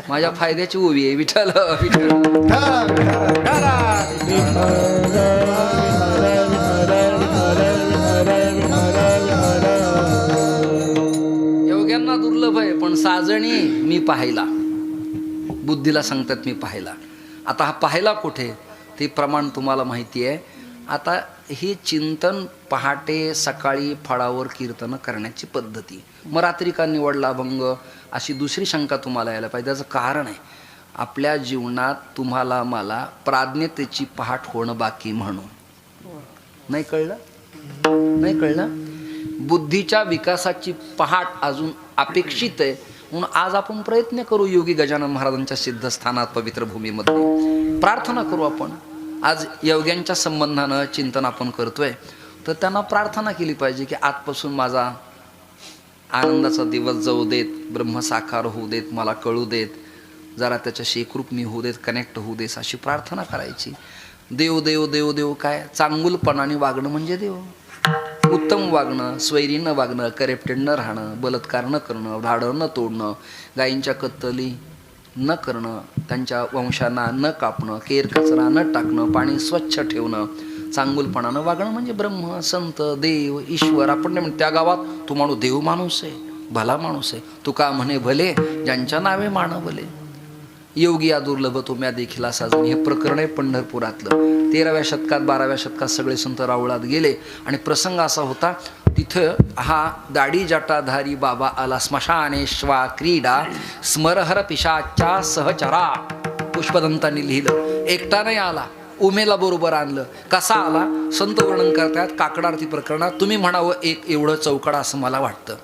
माझ्या फायद्याची उभी आहे. विठ्ठल योग्यांना दुर्लभ आहे, पण साजणी मी पाहिला. बुद्धीला सांगतात मी पाहिला. आता हा पाहिला कुठे ते प्रमाण तुम्हाला माहिती आहे. आता हे चिंतन पहाटे सकाळी फळावर कीर्तन करण्याची पद्धती. मग रात्री का निवडला अभंग अशी दुसरी शंका तुम्हाला यायला पाहिजे. त्याचं कारण आहे, आपल्या जीवनात तुम्हाला मला प्राज्ञतेची पहाट होणं बाकी. म्हणून नाही कळलं? नाही कळलं? बुद्धीच्या विकासाची पहाट अजून अपेक्षित आहे. म्हणून आज आपण प्रयत्न करू, योगी गजानन महाराजांच्या सिद्धस्थानात पवित्र भूमीमध्ये प्रार्थना करू. आपण आज योग्यांच्या संबंधानं चिंतन आपण करतोय, तर त्यांना प्रार्थना केली पाहिजे की आजपासून माझा आनंदाचा दिवस जाऊ देत, ब्रह्मसाकार होऊ देत, मला कळू देत, जरा त्याच्याशी एकरूप मी होऊ देत, कनेक्ट होऊ देत, अशी प्रार्थना करायची. देव देव देव देव काय? चांगुलपणाने वागणं म्हणजे देव. उत्तम वागणं, स्वैरीनं वागणं, करेप्टेड न राहणं, बलात्कार न करणं, भाडं न तोडणं, गायींच्या कत्तली न करणं, त्यांच्या वंशांना न कापणं, केर कचरा न टाकणं, पाणी स्वच्छ ठेवणं, चांगुलपणानं वागणं म्हणजे ब्रह्म, संत, देव, ईश्वर. आपण नाही म्हणतो त्या गावात तो माणूस देव माणूस आहे, भला माणूस आहे. तुका म्हणे भले ज्यांच्या नावे मान भले. योगी दुर्लभ तो म्या देखिला साजणी. हे प्रकरण आहे पंढरपुरातलं. 13व्या शतकात 12व्या शतकात सगळे संत रावळात गेले आणि प्रसंग असा होता, तिथं हा दाढी जटाधारी बाबा आला. स्मशानेश्वा क्रीडा स्मरहर पिशाच्या सहचरा, पुष्पदंतांनी लिहिलं. एकटा नाही आला, उमेला बरोबर आणलं. कसा आला संत वर्णन करतात काकडार्थी प्रकरणात. तुम्ही म्हणावं एक एवढं चौकडा असं मला वाटतं.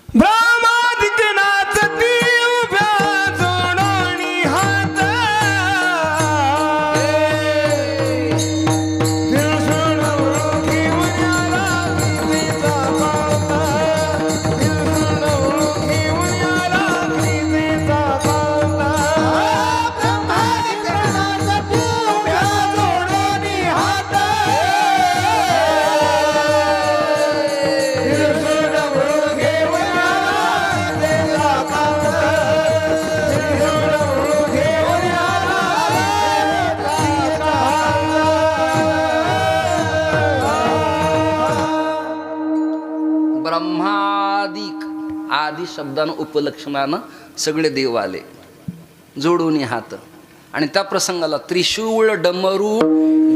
ब्रह्मादित्यनाथ ती उभ्या जोडोनी हात, दिलसुण ओळखी उन्याला प्रीतीचा पावता, दिलसुण ओळखी उन्याला प्रीतीचा पावता. ब्रह्मादित्यनाथ ती उभ्या जोडोनी हात, दिलसुण ओळखी ब्रह्मादिक आदी शब्दानं उपलक्षणानं सगळे देव आले जोडून हात. आणि त्या प्रसंगाला त्रिशूळ डमरू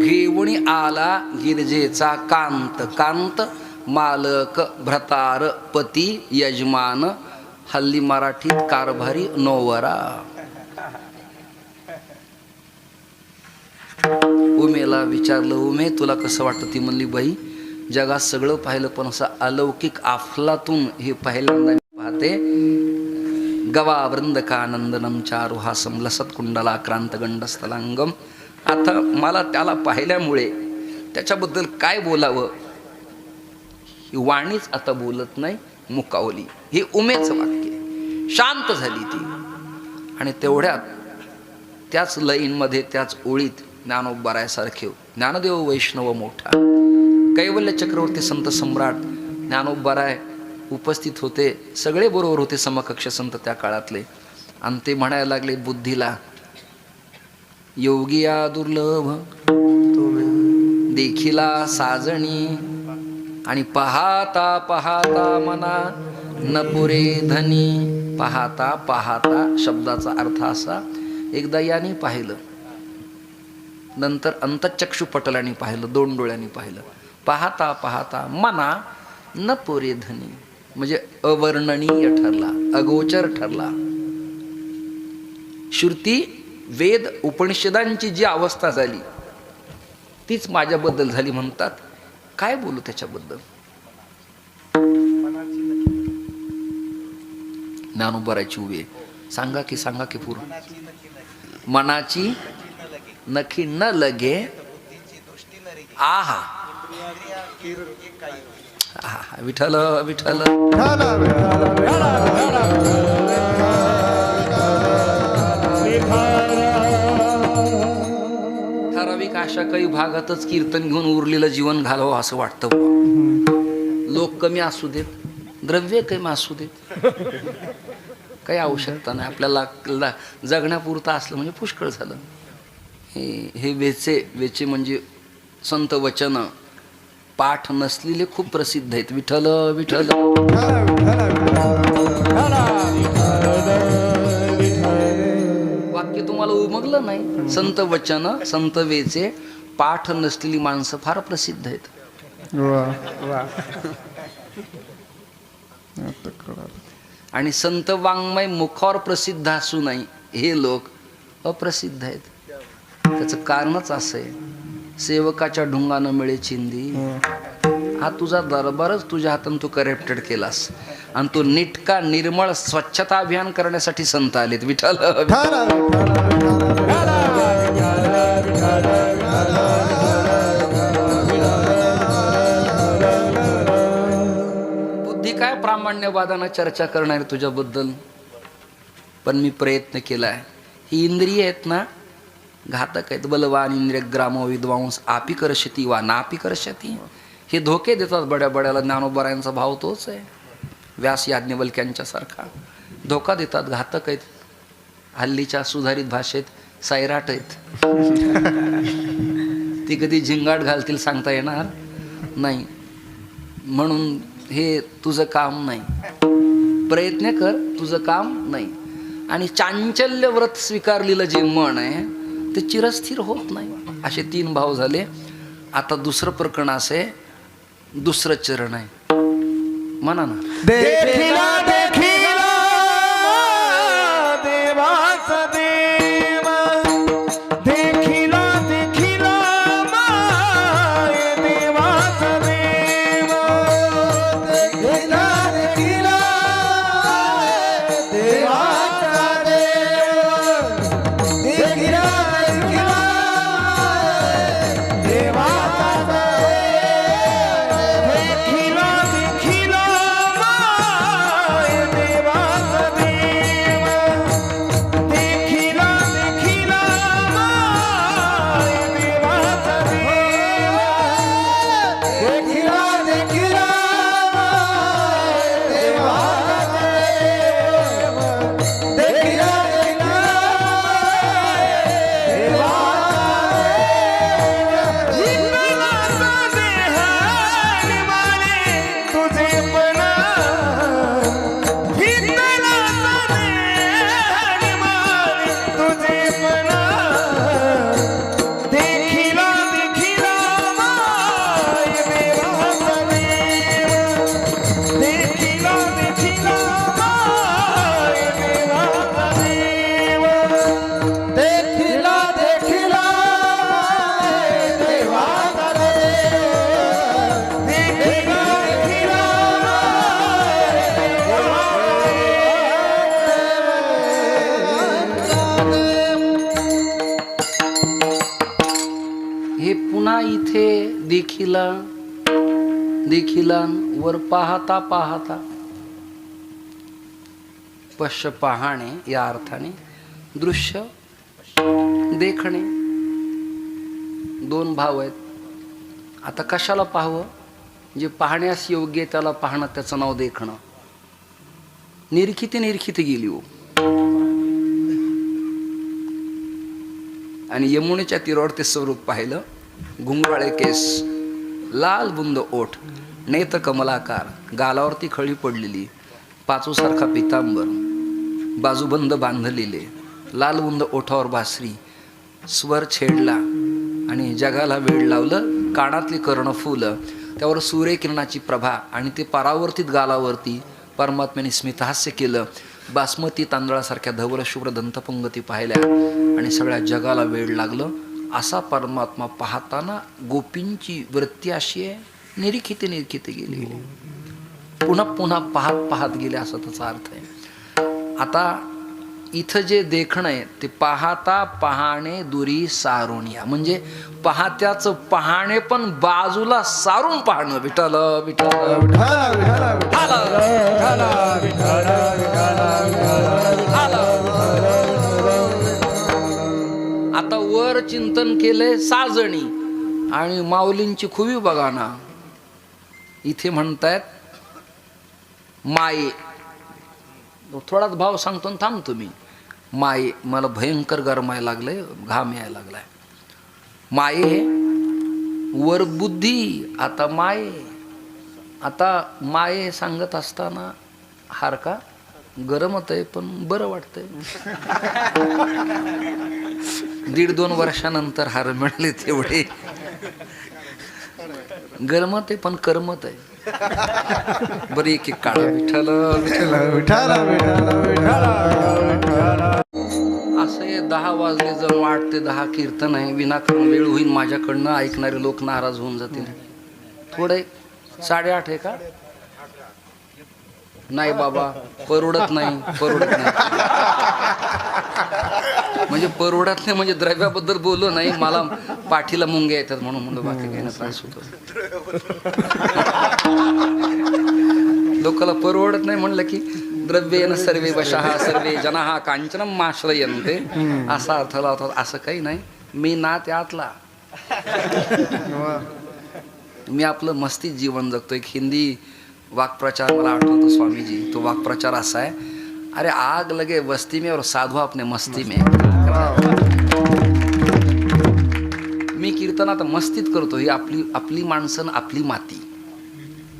घेऊन आला गिरजेचा कांत. कांत मालक, भ्रतार, पती, यजमान, हल्ली मराठीत कारभारी, नोवरा. उमेला विचारलं, उमे तुला कसं वाटतं? ती म्हणली, बाई जगात सगळं पाहिलं पण असं अलौकिक अफलातून हे पहिल्यांदा पाहते. गवा वृंदकानंदनम चारुहासम लसत कुंडला क्रांत गंडस्थलांगम. आता मला त्याला पाहिल्यामुळे त्याच्याबद्दल काय बोलावं ही वाणीच आता बोलत नाही, मुकावली. हे उमेचं वाक्य. शांत झाली ती. आणि तेवढ्यात त्याच लईनमध्ये त्याच ओळीत ज्ञानोबारायासारखे ज्ञानदेव वैष्णव मोठा कैवल्य चक्रवर्ती संत सम्राट ज्ञानोबाराय उपस्थित होते. सगळे बरोबर होते समकक्ष संत त्या काळातले. आणि ते म्हणायला लागले बुद्धीला, योगी दुर्लभ देखिला साजणी, आणि पाहता पाहता मना न पुरे धनी. पाहता पाहता शब्दाचा अर्थ असा, एकदा याने पाहिलं, नंतर अंतचक्षु पटलाने पाहिलं, 2 डोळ्यांनी पाहिलं. पाहता पाहता मना न पुरे धनी म्हणजे अवर्णनीय ठरला, अगोचर ठरला. श्रुती वेद उपनिषदांची जी अवस्था झाली तीच माझ्याबद्दल झाली म्हणतात. काय बोलू त्याच्याबद्दल? ज्ञानोबारायची उभे सांगा की पूर्ण. मनाची नखी न लगे, आहा विठ्ठल विठ्ठल. ठराविक अशा काही भागातच कीर्तन घेऊन उरलेलं जीवन घालवं असं वाटतं. लोक कमी असू देत, द्रव्य कमी असू देत, काही आवश्यकता नाही. आपल्याला जगण्यापुरतं असलं म्हणजे पुष्कळ झालं. हे वेचे म्हणजे संत वचन पाठ नसलेले खूप प्रसिद्ध आहेत. विठ्ठल विठ्ठल. वाक्य तुम्हाला उमगलं नाही? संत वचन संत वेचे पाठ नसलेली माणसं फार प्रसिद्ध आहेत. आणि संत वाङ्मय मुखावर प्रसिद्ध असू नाही हे लोक अप्रसिद्ध आहेत. त्याचं कारणच असं आहे, सेवकाच्या ढुंगानं मिळे चिंदी. हा तुझा दरबारच तुझ्या हातानं तू करप्टेड केलास आणि तो नीटका निर्मळ स्वच्छता अभियान करण्यासाठी संत आलेत. विठ्ठल बुद्धी काय प्रामाण्यवादानं चर्चा करणार तुझ्याबद्दल, पण मी प्रयत्न केलाय. ही इंद्रिय आहेत ना घातक आहेत. बलवान इंद्रिय ग्रामो विद्वांस आपी करशती वा नापी करशती. हे धोके देतात बड्या बड्याला. ज्ञानोबारायांचा भाव तोच आहे. व्यास याज्ञवल्क्यांच्या सारखा धोका देतात. घातक आहेत. हल्लीच्या सुधारित भाषेत सैराट आहेत. ती कधी झिंगाट घालतील सांगता येणार नाही. म्हणून हे तुझं काम नाही. प्रयत्न कर, तुझं काम नाही. आणि चांचल्य व्रत स्वीकारलेलं जे मन आहे ते चिरस्थिर होत नाही. असे 3 भाव झाले. आता दुसरं प्रकरण असं आहे, दुसरं चरण आहे. म्हणा ना. देखिला देखिला देवाचा देव, देखिला देखिला माय देवाचा देव, देखिला देखिला देवाचा देव, देखिला देखिला देवाचा देव, देखिला देखिला माय देवाचा देव, देखिला देखिला माय देवाचा देव, देखिला देखिला माय देवाचा देव, देखिला देखिला देवाचा देव, निर्मलाचा देह निर्मले तुझे पण, हिंदलाचा देह निर्मले तुझे पण, देखिला देखिला माय देवाचा देव, देखिला देखिला माय देवाचा देव, देखिला देखिला माय देवाचा देव, देखिला देखिला हे पुन्हा इथे देखिला देखिला वर पाहता पाहता, पश्य पाहणे या अर्थाने दृश्य देखणे 2 भाव आहेत. आता कशाला पाहावं? जे पाहण्यास योग्य आहे त्याला पाहणं, त्याचं नाव देखणं. निरखिते निरखिते गेली हो. आणि यमुनेच्या तीरावर ते स्वरूप पाहिलं. घुंगराळे केस, लाल बुंद ओठ, नेत्र कमलाकार, गालावरती खळी पडलेली, पाचूसारखा पितांबर, बाजूबंद बांधलेले, लाल बुंद ओठावर बासरी, स्वर छेडला आणि जगाला वेळ लावलं. कानातली कर्णफुल, त्यावर सूर्यकिरणाची प्रभा आणि ते परावर्तित गालावरती परमात्म्याने स्मितहास्य केलं. बासमती तांदळासारख्या धवल शुभ्र दंतपंगती पाहिल्या आणि सगळ्या जगाला वेळ लागलं. असा परमात्मा पाहताना गोपींची वृत्ती अशी आहे, निरीखिते निरीखिते गेली, पुन्हा पुन्हा पाहत पाहत गेले, असा त्याचा अर्थ आहे. आता इथं जे देखणं आहे ते पाहता पाहणे दुरी सारुनिया, म्हणजे पाहत्याचं पाहणे पण बाजूला सारून पाहणं. विठ्ठल विठ्ठल आता वर चिंतन केलंय साजणी आणि माऊलींची खुवी बघा ना. इथे म्हणतायत माये, थोडाच भाव सांगतो आणि थांबतो मी. माये, मला भयंकर गरमायला लागलंय, घाम यायला लागलाय. माये वर बुद्धी, आता माये. आता माये सांगत असताना हार का गरम होतंय पण बरं वाटतंय. 1.5-2 वर्षानंतर हार मिळाले तेवढे गरमत आहे पण करमत आहे. बरं एक एक काढा. विठ्ठल असं 10 वाजले जण 8 ते 10 कीर्तन आहे. विनाकारण वेळ होईल माझ्याकडनं, ऐकणारे लोक नाराज होऊन जातील. थोडे 8:30 आहे का? नाही बाबा, परवडत नाही. म्हणजे परवडत नाही म्हणजे द्रव्याबद्दल बोललो नाही, मला पाठीला मुंग्या येतात म्हणून म्हणलं, बाकी काही त्रास होतो. लोकांना परवडत नाही म्हणलं की द्रव्येन सर्वे वशः सर्वे जनाः कांचनम आश्रयन्ते असा अर्थ लावतात. असं काही नाही. मी ना त्यातला, मी आपलं मस्तीत जीवन जगतो. एक हिंदी वाक्प्रचार मला आठवतो स्वामीजी. तो वाक्प्रचार असा आहे, अरे आग लगे वस्ती में और साधू अपने मस्ती में. मी कीर्तनात मस्तीत करतो. ही आपली माणसं, आपली माती,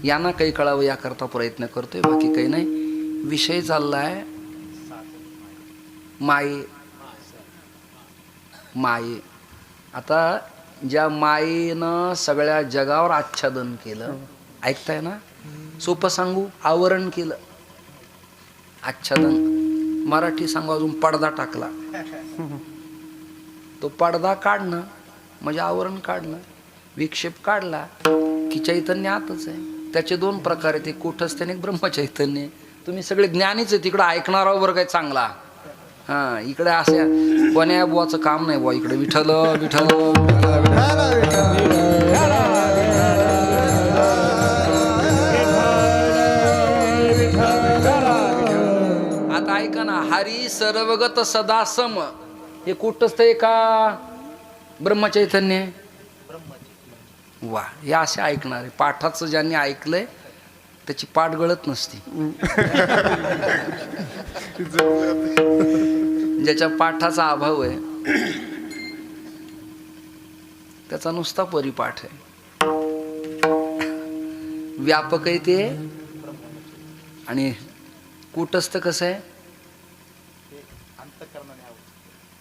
यांना काही कळावं याकरता प्रयत्न करतोय, बाकी काही नाही. विषय चाललाय माये. माये. आता ज्या मायेनं सगळ्या जगावर आच्छादन केलं, ऐकताय ना, सोपं सांगू, आवरण केलं. आच्छादन मराठी सांगू, अजून पडदा टाकला. तो पडदा काढणं म्हणजे आवरण काढणं. विक्षेप काढला की चैतन्य आतच आहे. त्याचे दोन प्रकार आहेत, एक कूटस्थ आणि एक ब्रह्मचैतन्य. तुम्ही सगळे ज्ञानीच आहे, तिकडं ऐकणारा बरं काय चांगला. हा, इकडे अशा कोण्या बुवाचं काम नाही बुवा. इकडे विठ्ठल विठ्ठल. आता ऐका ना, हरी सर्वगत सदा सम, हे कुठंच आहे का ब्रह्मचैतन्य? वा, हे असे ऐकणारे. पाठाचं ज्यांनी ऐकलंय त्याची पाठ गळत नसती. ज्याच्या पाठाचा अभाव आहे त्याचा नुसता परिपाठ आहे. व्यापक आहे ते, आणि कुटस्थ कसं आहे?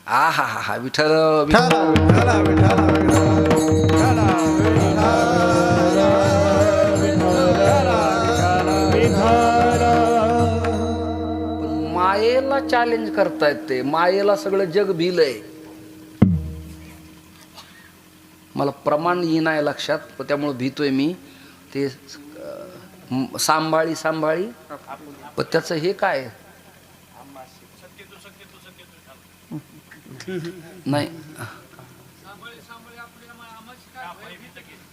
हा हा हा हा, विठ्ठल मायेला चॅलेंज करतायत ते. मायेला सगळं जग भिलंय. मला प्रमाण येई नाही लक्षात, पण त्यामुळे भीतोय मी. ते सांभाळी सांभाळी, पण त्याचं हे काय नाही.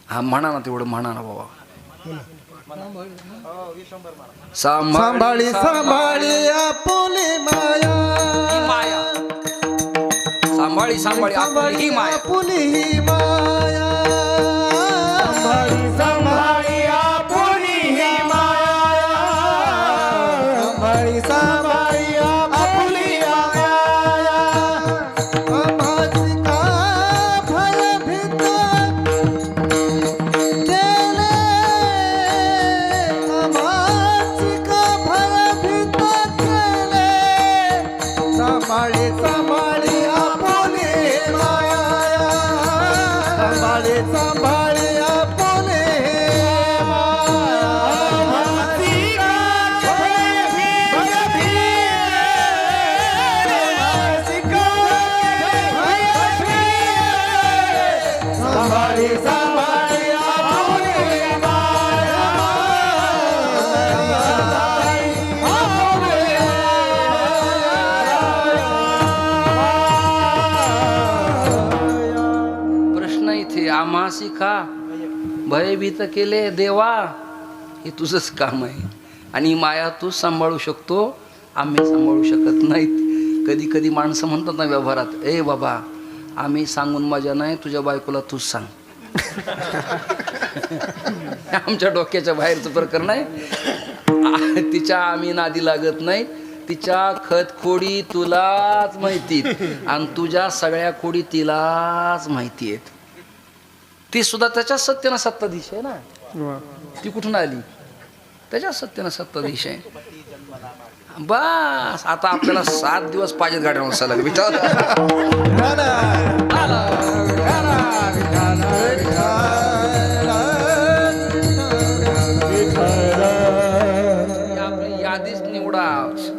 हा, म्हणा ना, तेवढं म्हणा ना बाबा. सांभाळी सांभाळी आपुली माया, माया सांभाळी सांभाळी आपली ही माया. आपुली ही माया, सांभाळी सांभाळी आपुली ही माया, सांभाळी सांभाळी आपुली माया. आम्हाची का भयभीत केले, आम्हाची का भयभीत केले, सांभाळी सांभाळी आपुली माया, सांभाळी सांभाळी आपुली माया. आम्हाची का भयभीत केले, आम्हाची का भयभीत केले, सांभाळी सांभाळी आपुली माया, प्रश्न इथे, आम्हासी का भयभीत केले देवा, हे तुझंच काम आहे. आणि ही माया तू सांभाळू शकतो, आम्ही सांभाळू शकत नाहीत. कधी कधी माणसं म्हणतात ना व्यवहारात, ए बाबा आम्ही सांगून मजा नाही, तुझ्या बायकोला तूच सांग. आमच्या डोक्याच्या बाहेरचं प्रकरण आहे. तिच्या आम्ही नादी लागत नाही. तिच्या खत खोडी तुलाच माहिती, आणि तुझ्या सगळ्या खोडी तिलाच माहिती आहेत. ती सुद्धा त्याच्या सत्यानं सत्ताधीश आहे ना. ती कुठून आली? त्याच्या सत्यानं सत्ताधीश आहे. बस आता आपल्याला 7 दिवस पाहिजेत गाड्या सलग. विचार आपली यादीच निवडा.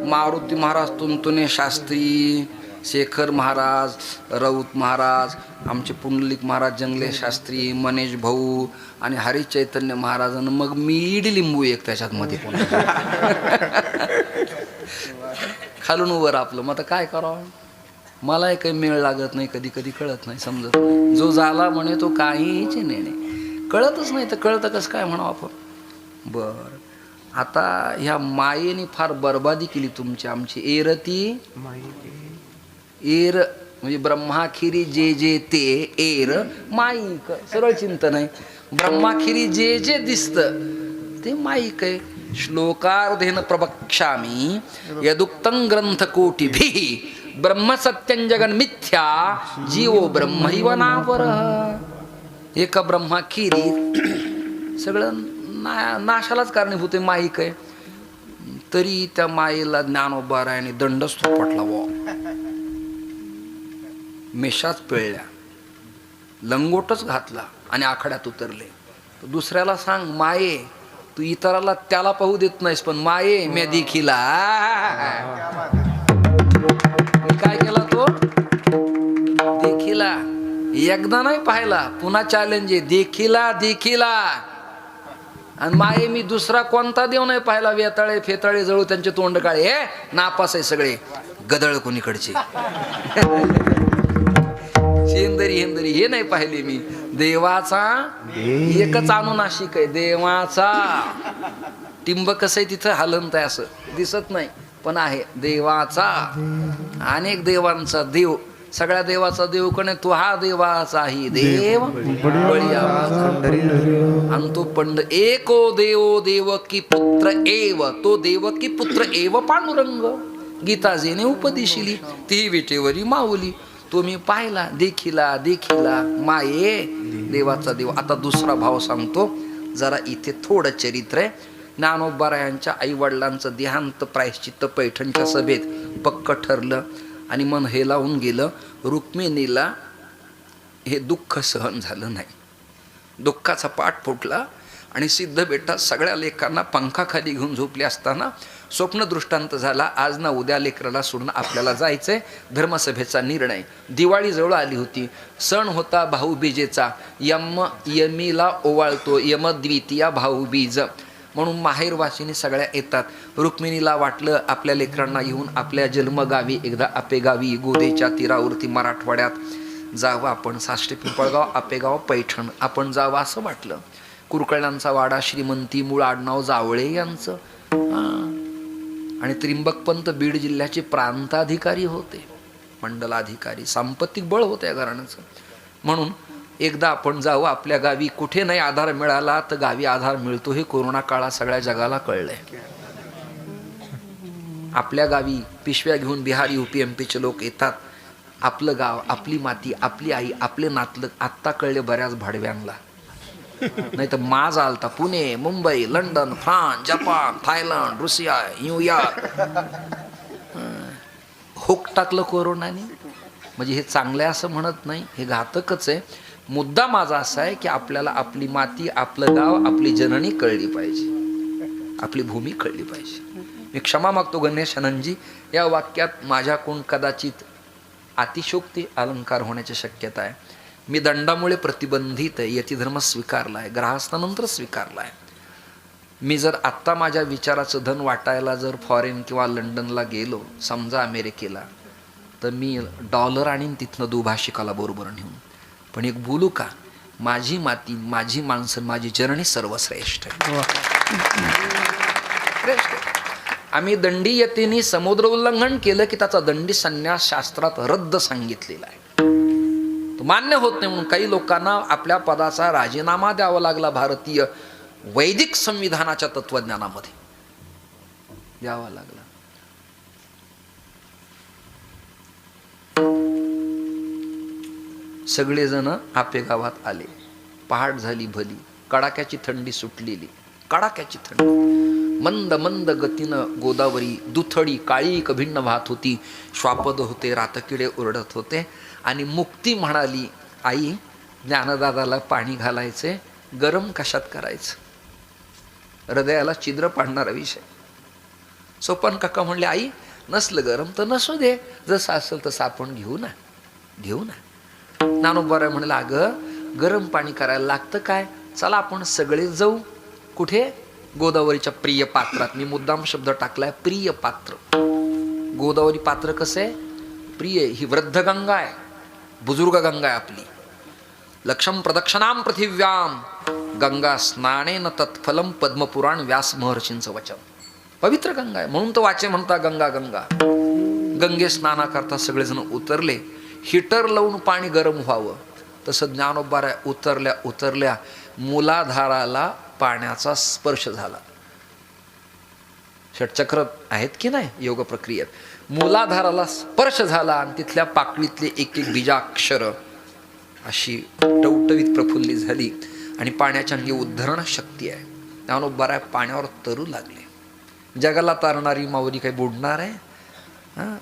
मारुती महाराज तुंतुने शास्त्री, शेखर महाराज, राऊत महाराज, आमचे पुंडलिक महाराज जंगले शास्त्री, मनेश भाऊ आणि हरी चैतन्य महाराजांना, मग मी लिंबू एक त्याच्यात मध्ये पुन्हा. खालून वर आपलं. मग आता काय करावं? मलाही काही मेळ लागत नाही, कधी कधी कळत नाही, समजत नाही. जो झाला म्हणे तो काहीच नाही, कळतच नाही. तर कळतं कसं काय म्हणावं आपण? बर, आता ह्या मायेने फार बरबादी केली तुमची आमची. एरती एर म्हणजे ब्रह्माखिरी जे जे ते एर माईक. सरळ चिंतन आहे. ब्रह्माखिरी जे जे दिसतं ते माईक आहे. श्लोकार्धेन प्रवक्ष्यामि यदुक्तं ग्रंथकोटिभिः ब्रह्मसत्यं जगन् मिथ्या जीवो ब्रह्मैव नापरः. एका ब्रह्माखिरी सगळं नाशालाच कारणीभूत आहे. माईक आहे. तरी त्या मायेला ज्ञानोबारायाने दंडच थोपटला व मेषात पिळल्या, लंगोटच घातला आणि आखाड्यात उतरले. दुसऱ्याला सांग, माये तू इतराला त्याला पाहू देत नाहीस, पण माये मे देखीला. काय केला तो? देखीला. एकदा नाही पाहिला, पुन्हा चॅलेंज आहे, देखीला देखीला. आणि माये मी दुसरा कोणता देव नाही पाहिला, वेताळे फेताळे जळू त्यांचे तोंड काळे, हे नापास आहे सगळे, गदळ कोणीकडचे. शेंदरी हेंदरी हे नाही पाहिले मी. देवाचा एकच अनुनाशिक आहे, देवाचा. टिंब कसं आहे तिथं हलंत आहे, असं दिसत नाही पण आहे. देवाचा, अनेक देवांचा देव, सगळ्या देवाचा देव कोण आहे? तो हा देवाचाही देव आणि तो पंड. एको देव देवकी पुत्र एव, तो देवकी पुत्र एव पांडुरंग. गीताजीने उपदेशिली ती विटेवरी माऊली. तो मी पाहिला, देखिला देखिला माये देवाचा देव. आता दुसरा भाव सांगतो, जरा इथे थोडं चरित्र आहे. ज्ञानोबारायांच्या आई वडिलांचं देहांत प्रायश्चित्त पैठणच्या सभेत पक्क ठरलं आणि मन हे लावून गेलं. रुक्मिणीला हे दुःख सहन झालं नाही, दुःखाचा पाठ फुटला आणि सिद्ध बेटा सगळ्या लेकरांना पंखाखाली घेऊन झोपले असताना स्वप्न दृष्टांत झाला, आज ना उद्या लेकराला सोडून आपल्याला जायचंय. धर्मसभेचा निर्णय. दिवाळी जवळ आली होती, सण होता भाऊबीजेचा. यमीला ओवाळतो यमद्वितीया भाऊबीज म्हणून माहेरवासिनी सगळ्या येतात. रुक्मिणीला वाटलं आपल्या लेकरांना घेऊन आपल्या जन्मगावी एकदा आपेगावी गोदेच्या तीरावरती मराठवाड्यात जावं आपण. साष्टे पिंपळगाव, आपेगाव, पैठण आपण जावं असं वाटलं. कुरकळ्यांचा वाडा, श्रीमंती, मूळ आडनाव जावळे यांचं. आणि त्रिंबकपंत बीड जिल्ह्याचे प्रांताधिकारी होते, मंडलाधिकारी, सांपत्तिक बळ होते या घराण्याचं. म्हणून एकदा आपण जावं आपल्या गावी. कुठे नाही आधार मिळाला तर गावी आधार मिळतो, हे कोरोना काळात सगळ्या जगाला कळलंय. आपल्या गावी पिशव्या घेऊन बिहार, UP, MP लोक येतात. आपलं गाव, आपली माती, आपली आई, आपले नातलग. आत्ता कळले बऱ्याच भाडव्यांना, नाही तर माज आलता. Pune, Mumbai, London, France, Japan, Thailand, Russia, New York. Hook टाकलं कोरोनाने. म्हणजे हे चांगलं आहे असं म्हणत नाही, हे घातकच आहे. मुद्दा माझा असा आहे की आपल्याला आपली माती, आपलं गाव, आपली जननी कळली पाहिजे, आपली भूमी कळली पाहिजे. मी क्षमा मागतो गणेश आनंदजी, या वाक्यात माझ्याकडून कदाचित अतिशोक्ती अलंकार होण्याची शक्यता आहे. मी दंडामुळे प्रतिबंधित आहे, यतिधर्म स्वीकारला आहे, ग्रहास्थानंतर स्वीकारला आहे. मी जर आत्ता माझ्या विचाराचं धन वाटायला जर फॉरेन किंवा लंडनला गेलो, समजा अमेरिकेला, तर मी डॉलर आणीन तिथनं दुभाषिकाला बरोबर नेऊन. पण एक बोलू का, माझी माती, माझी माणसं, माझी जननी सर्वश्रेष्ठ आहे. आम्ही दंडीयतेने समुद्र उल्लंघन केलं की त्याचा दंडी संन्यास शास्त्रात रद्द सांगितलेला आहे. मान्य होत नाही म्हणून काही लोकांना आपल्या पदाचा राजीनामा द्यावा लागला. भारतीय वैदिक संविधानाच्या तत्वज्ञानामध्ये द्यावा लागला. सगळेजण आपे गावात आले. पहाट झाली भली, कडाक्याची थंडी सुटलेली, कडाक्याची थंडी. मंद मंद गतीनं गोदावरी दुथडी काळी भिन्न वाहत होती. श्वापद होते, रातकिडे ओरडत होते. आणि मुक्ती म्हणाली, आई ज्ञानदादाला पाणी घालायचे, गरम कशात करायचं? हृदयाला छिद्र पाडणारा विषय. सोपान काका म्हणले, आई नसलं गरम तर नसू दे, जसं असेल तसं आपण घेऊ ना, घेऊ ना. ज्ञानोबा म्हणलं, अगं गरम पाणी करायला लागतं काय, चला आपण सगळे जाऊ. कुठे? गोदावरीच्या प्रिय पात्रात. मी मुद्दाम शब्द टाकलाय, प्रिय पात्र. गोदावरी पात्र कसं आहे? प्रिय. ही वृद्ध गंगा आहे, बुजुर्ग गंगा आहे आपली. लक्षम प्रदक्षिणाम पृथिव्याम गंगा स्नानेन तत्फलम पद्मपुराण व्यास महर्षींचं वचन. पवित्र गंगा आहे म्हणून तो वाचे म्हणता गंगा गंगा. गंगे स्नाना करता सगळेजण उतरले. हिटर लावून पाणी गरम व्हावं तसं ज्ञानोबा उतरल्या उतरल्या मूलाधाराला पाण्याचा स्पर्श झाला. षटचक्र आहेत की नाही योग प्रक्रियेत. मूलाधाराला स्पर्श झाला आणि तिथल्या पाकळीतले एक एक बीजाक्षर अशी टवटवीत प्रफुल्लित झाली आणि पाण्याच्या अंगी उद्धरण शक्ती आहे. ज्ञानोबा पाण्यावर तरू लागले. जगाला तारणारी माऊली काही बुडणार आहे? हां,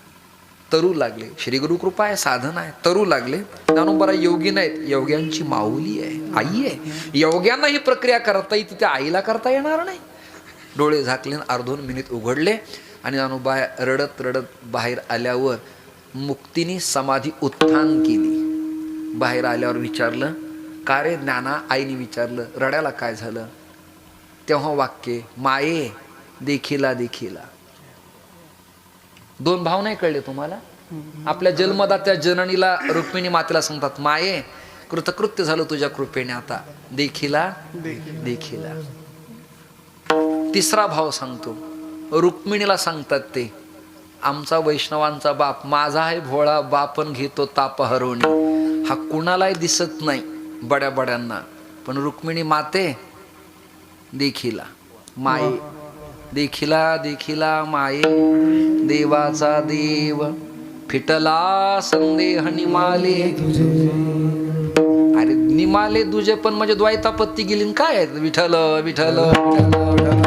तरू लागले. श्री गुरु कृपा आहे, साधन आहे, तरू लागले. ज्ञानोबा योगी नाहीत, योग्यांची माऊली आहे, आई आहे. योग्यांना ही प्रक्रिया करता येते, त्या आईला करता येणार नाही. डोळे झाकले, अर्धोन मिनिट उघडले आणि ज्ञानोबा रडत रडत बाहेर आल्यावर मुक्तीने समाधी उत्थान केली. बाहेर आल्यावर विचारलं, का रे ज्ञाना? आईने विचारलं, रड्याला काय झालं? तेव्हा वाक्य, माये देखिला देखिला. दोन भाव नाही कळले तुम्हाला? आपल्या जन्मदात्या जननीला रुक्मिणी मातेला सांगतात, माये कृतकृत्य झालं तुझ्या कृपेने, आता देखिला देखिला. तिसरा भाव सांगतो, रुक्मिणीला सांगतात ते, आमचा वैष्णवांचा बाप, माझा आहे भोळा बापन घेतो ताप हरवणी. हा कुणालाही दिसत नाही बड्या बड्यांना, पण रुक्मिणी माते देखिला माये, देखिला देखिला माये, देवाचा देव फिटला संदेह निमाले. अरे निमाले तुझे पण म्हणजे द्वैतापत्ती गेली काय? विठ्ठल विठ्ठल विठ्ठल.